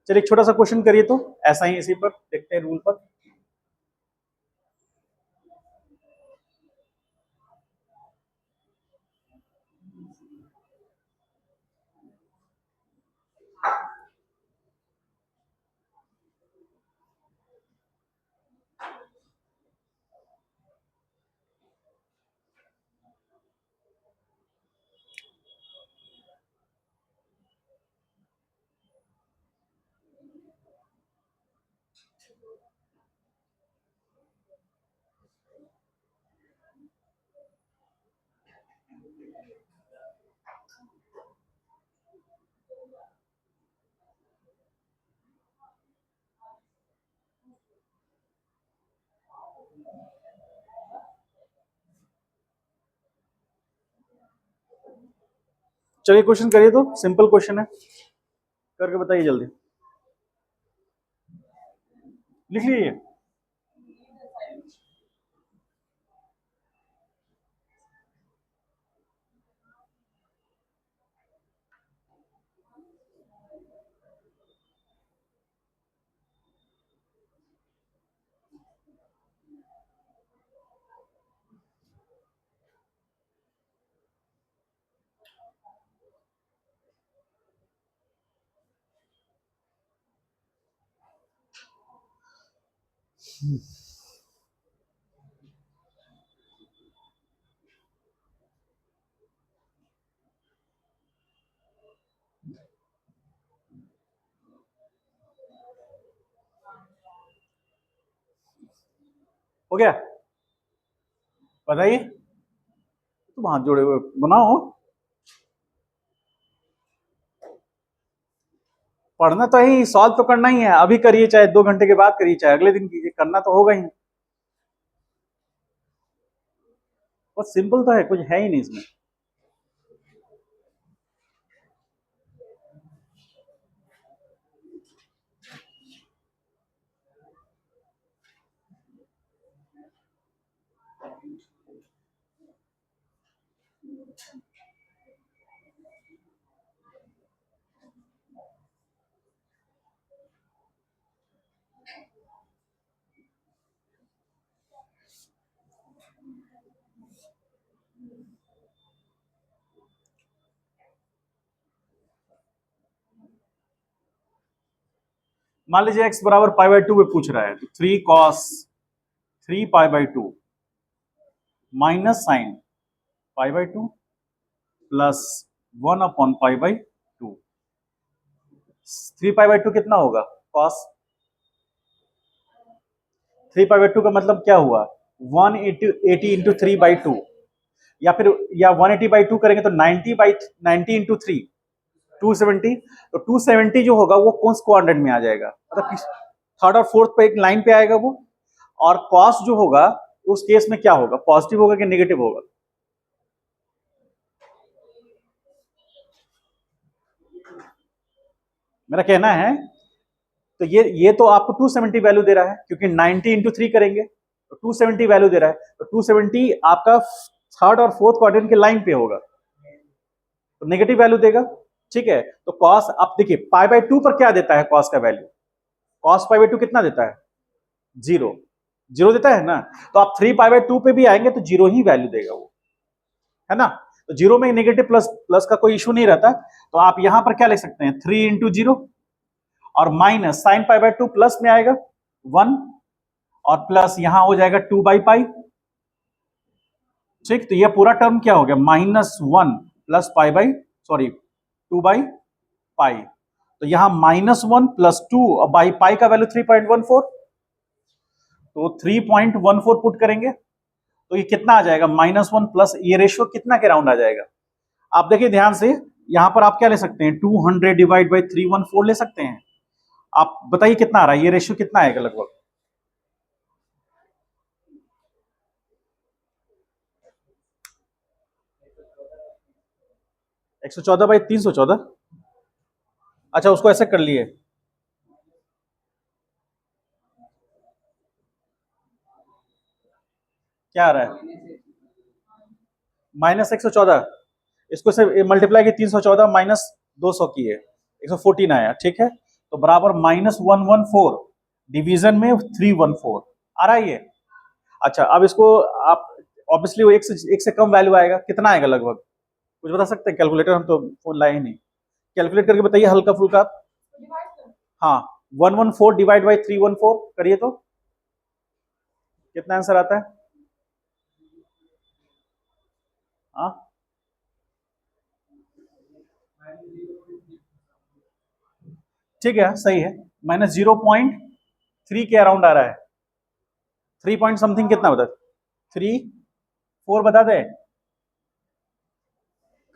चलिए एक छोटा सा क्वेश्चन करिए तो, ऐसा ही इसी पर देखते हैं रूल पर। चलिए क्वेश्चन करिए तो, सिंपल क्वेश्चन है, करके बताइए जल्दी। लिख लीजिए। हो गया, बताइए। तुम हाथ जोड़े हुए बनाओ। पढ़ना तो ही, सॉल्व तो करना ही है, अभी करिए चाहे 2 घंटे के बाद करिए चाहे अगले दिन कीजिए, करना तो होगा ही। बहुत सिंपल तो है, कुछ है ही नहीं इसमें। मान लीजिए x बराबर पाई बाई टू पे पूछ रहा है, तो 3 cos 3 pi by 2 minus sine pi by 2 plus 1/पाई बाई 2। 3 पाई बाई 2 कितना होगा? कॉस 3 पाई बाई 2 का मतलब क्या हुआ? 180 इंटू 3/2, या फिर या 180/2 करेंगे तो 90 इंटू 3 270। तो 270 जो होगा वो कौन क्वाड्रेंट में आ जाएगा, मतलब थर्ड और फोर्थ पे एक लाइन पे आएगा वो। और कॉस जो होगा उस केस में क्या होगा, पॉजिटिव होगा कि नेगेटिव होगा? मेरा कहना है, तो ये तो आपको 270 वैल्यू दे रहा है, क्योंकि 90 इंटू 3 करेंगे तो 270 वैल्यू दे रहा है, तो 270 आपका थर्ड और फोर्थ क्वाड्रेंट के लाइन पे होगा, तो नेगेटिव वैल्यू देगा। ठीक है, तो कॉस आप देखिए पाई बाई 2 पर क्या देता है कॉस का वैल्यू, कॉस पाई बाई 2 कितना देता है? 0, 0 देता है ना। तो आप 3 पाई बाई 2 पे भी आएंगे तो 0 ही वैल्यू देगा वो, है ना। तो 0 में नेगेटिव प्लस प्लस का कोई इशू नहीं रहता, तो आप यहां पर क्या लिख सकते हैं, 3 इंटू 0 और minus sine pi by 2 plus में आएगा 1 और प्लस यहां हो जाएगा 2/पाई। ठीक, तो ये पूरा टर्म क्या हो गया, -1 प्लस पाई बाई, सॉरी 2/पाई। तो यहां -1 प्लस 2 और बाई पाई का वैल्यू 3.14, तो 3.14 पुट करेंगे तो ये कितना आ जाएगा, -1 प्लस, ये रेशियो कितना के राउंड आ जाएगा? आप देखिए ध्यान से, यहां पर आप क्या ले सकते हैं, 200 डिवाइड बाई 314 ले सकते हैं। आप बताइए कितना आ रहा है, ये रेशियो कितना आएगा लगभग? एक 114/314। अच्छा, उसको ऐसे कर लिए, क्या आ रहा है, -114। इसको से मल्टीप्लाई की 314 -200 की है, 114 आया। ठीक है, तो बराबर -114 डिवीजन में 314 आ रहा है ये। अच्छा, अब इसको आप ऑब्वियसली वो एक से कम वैल्यू आएगा, कितना आएगा लगभग, कुछ बता सकते हैं? कैलकुलेटर हम तो फोन लाए ही नहीं, कैलकुलेट करके बताइए हल्का फुल्का। हाँ, 114 डिवाइड बाई 314 करिए तो कितना आंसर आता है? हाँ, ठीक है, सही है, -0.3 के अराउंड आ रहा है। 3 पॉइंट समथिंग कितना बता, 3 4 बता दे,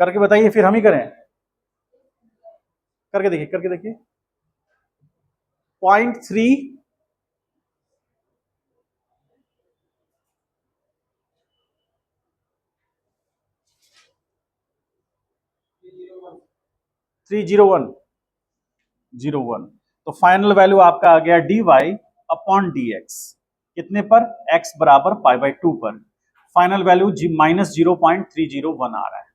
करके बताइए, फिर हम ही करें, करके देखिए 0.3 301 तो फाइनल वैल्यू आपका आ गया dy/dx, कितने पर, x बराबर π/2 पर। फाइनल वैल्यू -0.301 आ रहा है।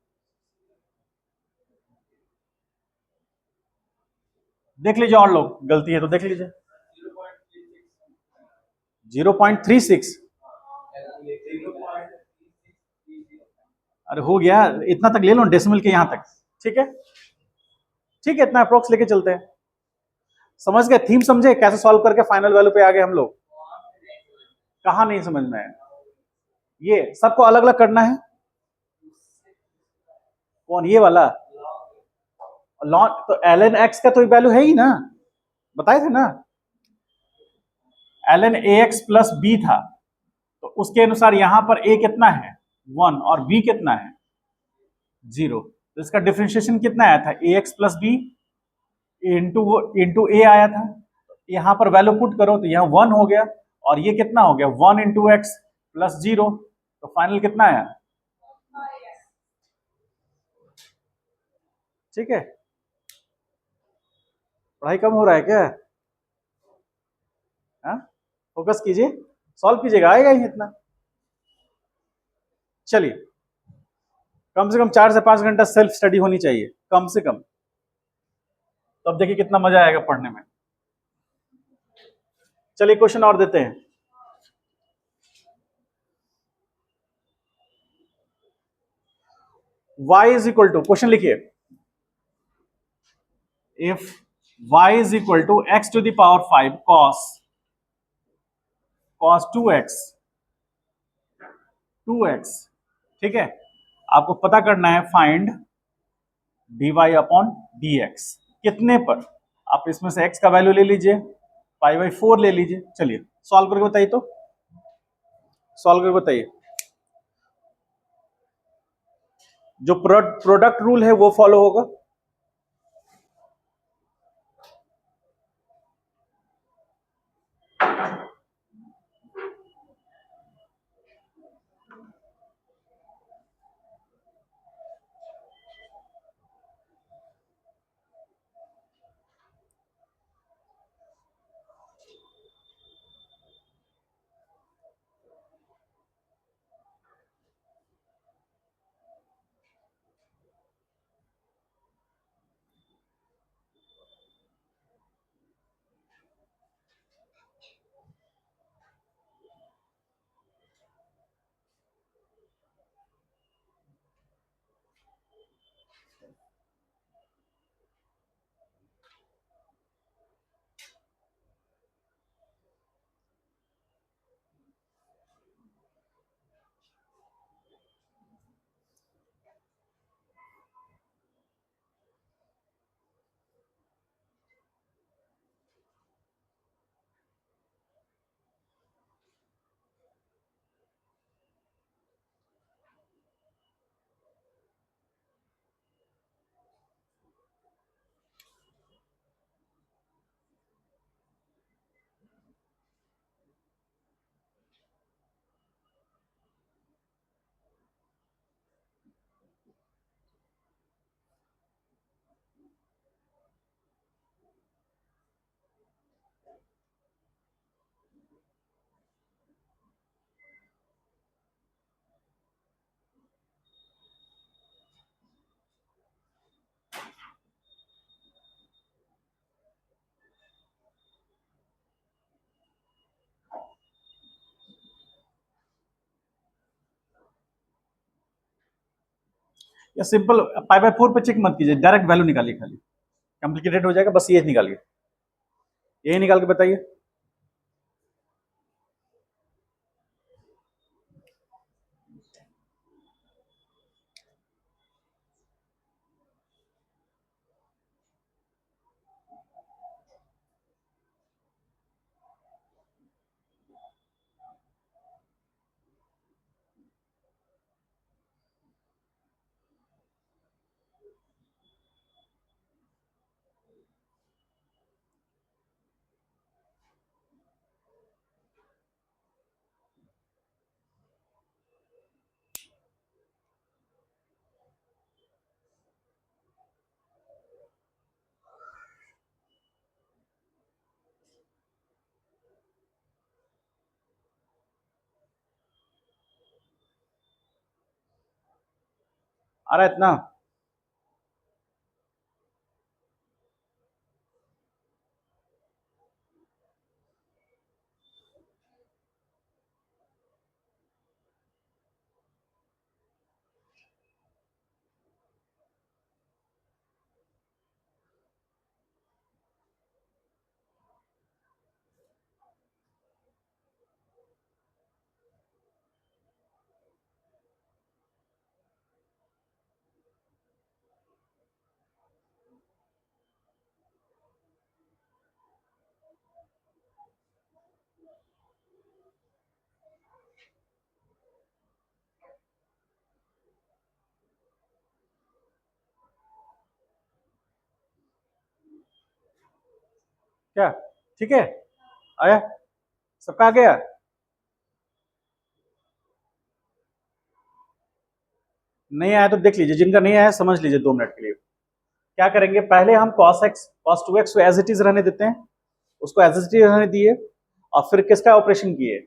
देख लीजिए, और लोग गलती है तो देख लीजिए, 0.36। अरे हो गया, इतना तक ले लो डेसिमल के यहां तक। ठीक है, ठीक है, इतना अप्रोक्स लेके चलते हैं। समझ गए, थीम समझे, कैसे सॉल्व करके फाइनल वैल्यू पे आ गए हम लोग। कहां नहीं समझ में है? ये सबको अलग अलग करना है। कौन ये वाला? लॉन तो एल एन एक्स का तो वैल्यू है ही ना, बताए थे ना। L n a x plus b था, तो उसके अनुसार यहां पर ए कितना है 1 और बी कितना है 0। तो इसका डिफरेंशिएशन कितना आया था ए एक्स प्लस बी इंटू ए आया था। यहां पर वैल्यू पुट करो तो यहां 1 हो गया, और ये कितना हो गया 1 इंटू एक्स प्लस 0। तो फाइनल कितना आया? ठीक है, पढ़ाई कम हो रहा है क्या? हाँ, फोकस कीजिए, सॉल्व कीजिएगा, आएगा ही इतना। चलिए, कम से कम 4 से 5 घंटा सेल्फ स्टडी होनी चाहिए कम से कम। तो अब देखिए कितना मजा आएगा पढ़ने में। चलिए क्वेश्चन और देते हैं। y is equal to, question लिखिए, if y is equal to x to the power 5 cos 2x, ठीक है। आपको पता करना है फाइंड dy अपॉन dx, कितने पर? आप इसमें से x का वैल्यू ले लीजिए, पाई बाई 4 ले लीजिए। चलिए सॉल्व करके बताइए, तो सॉल्व करके बताइए। जो प्रोडक्ट रूल है वो फॉलो होगा। या सिंपल पाई बाय 4 पे चेक मत कीजिए, डायरेक्ट वैल्यू निकालिए, खाली कॉम्प्लिकेटेड हो जाएगा, बस ये निकालिए, यही निकाल के बताइए। आ रहा है इतना? क्या? ठीक है, आया? सबका आ गया? नहीं आया तो देख लीजिए, जिनका नहीं आया समझ लीजिए 2 मिनट के लिए। क्या करेंगे, पहले हम cos x cos 2x को एज इट इज रहने देते हैं, उसको एज इट इज रहने दिए, और फिर किसका ऑपरेशन किए,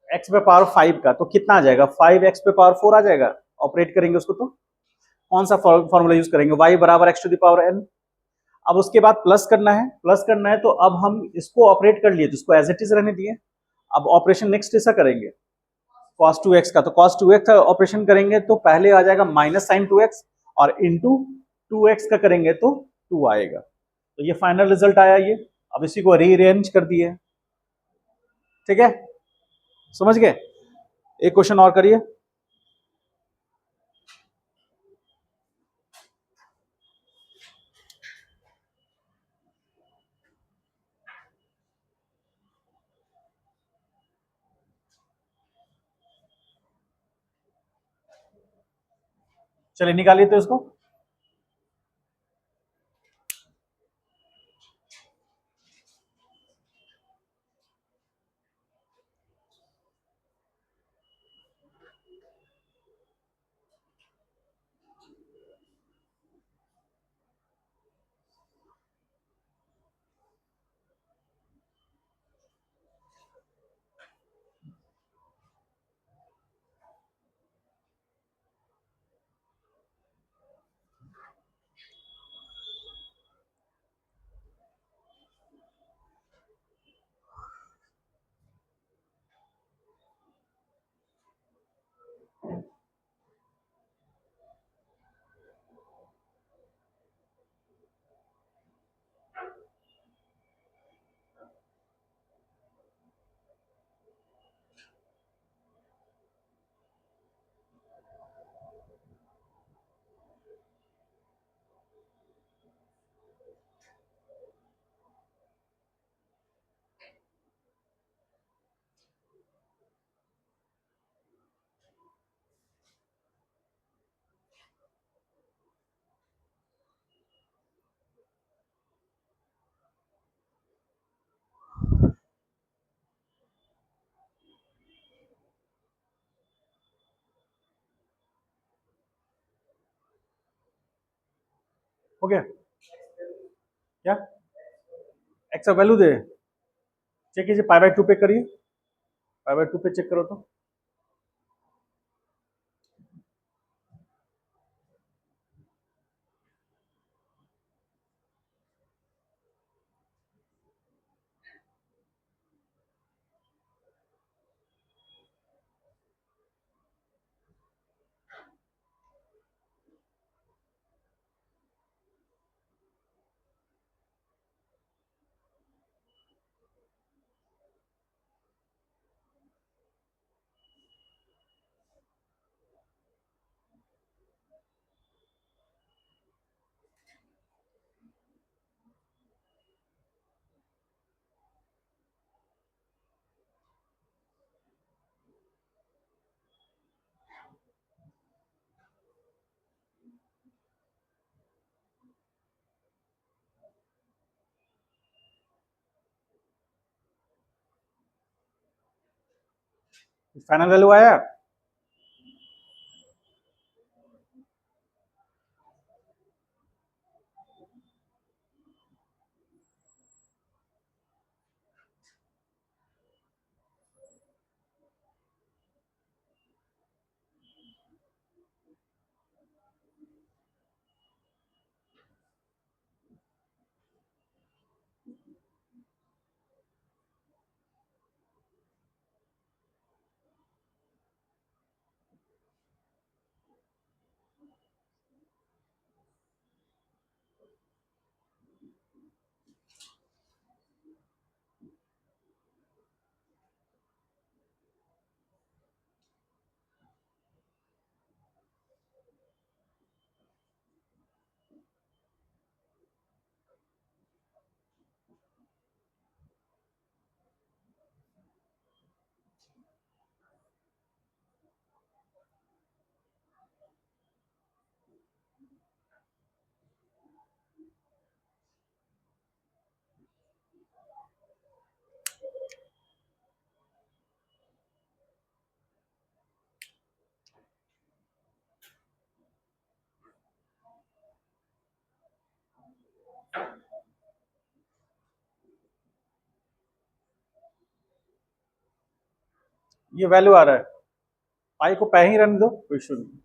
x पे पावर 5 का, तो कितना आ जाएगा, 5x पे पावर 4 आ जाएगा। ऑपरेट करेंगे उसको तो कौन सा फॉर्मूला यूज करेंगे, y बराबर x to the power n। अब उसके बाद प्लस करना है, प्लस करना है, तो अब हम इसको ऑपरेट कर लिए तो इसको एज इट इज रहने दिए। अब ऑपरेशन नेक्स्ट ऐसा करेंगे cos 2x का, तो cos 2x का ऑपरेशन करेंगे तो पहले आ जाएगा माइनस साइन 2x, और इंटू 2x का करेंगे तो 2 आएगा। तो ये फाइनल रिजल्ट आया ये। अब इसी को रीअरेंज कर दिए, ठीक है, समझ गए। एक क्वेश्चन और करिए। चलिए निकालिए तो इसको। हो गया क्या, एक्स का वैल्यू दे, चेक कीजिए, पाई बाय 2 पे करिए, पाई बाय 2 पे चेक करो तो। फाइनल वैल्यू आया। ये वैल्यू आ रहा है, पाई को पै ही रहने दो, कोई इशू नहीं।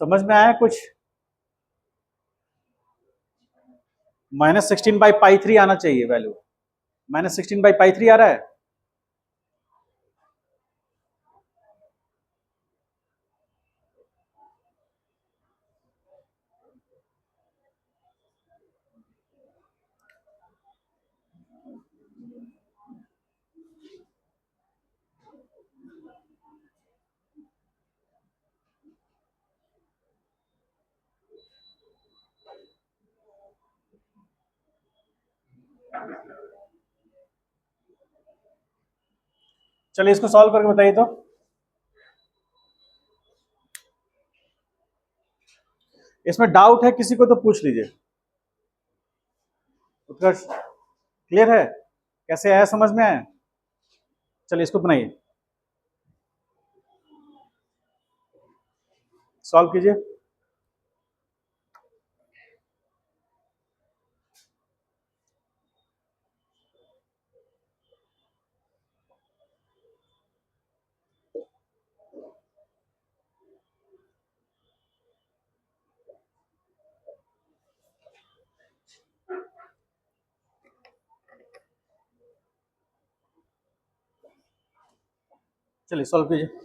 समझ में आया कुछ? -16/π3 आना चाहिए वैल्यू, -16/π3 आ रहा है। चलिए इसको सॉल्व करके बताइए तो। इसमें डाउट है किसी को तो पूछ लीजिए। उत्कर्ष क्लियर है? कैसे आया, समझ में आया? चलिए इसको बनाइए, सॉल्व कीजिए। चलिए सॉल्व कीजिए।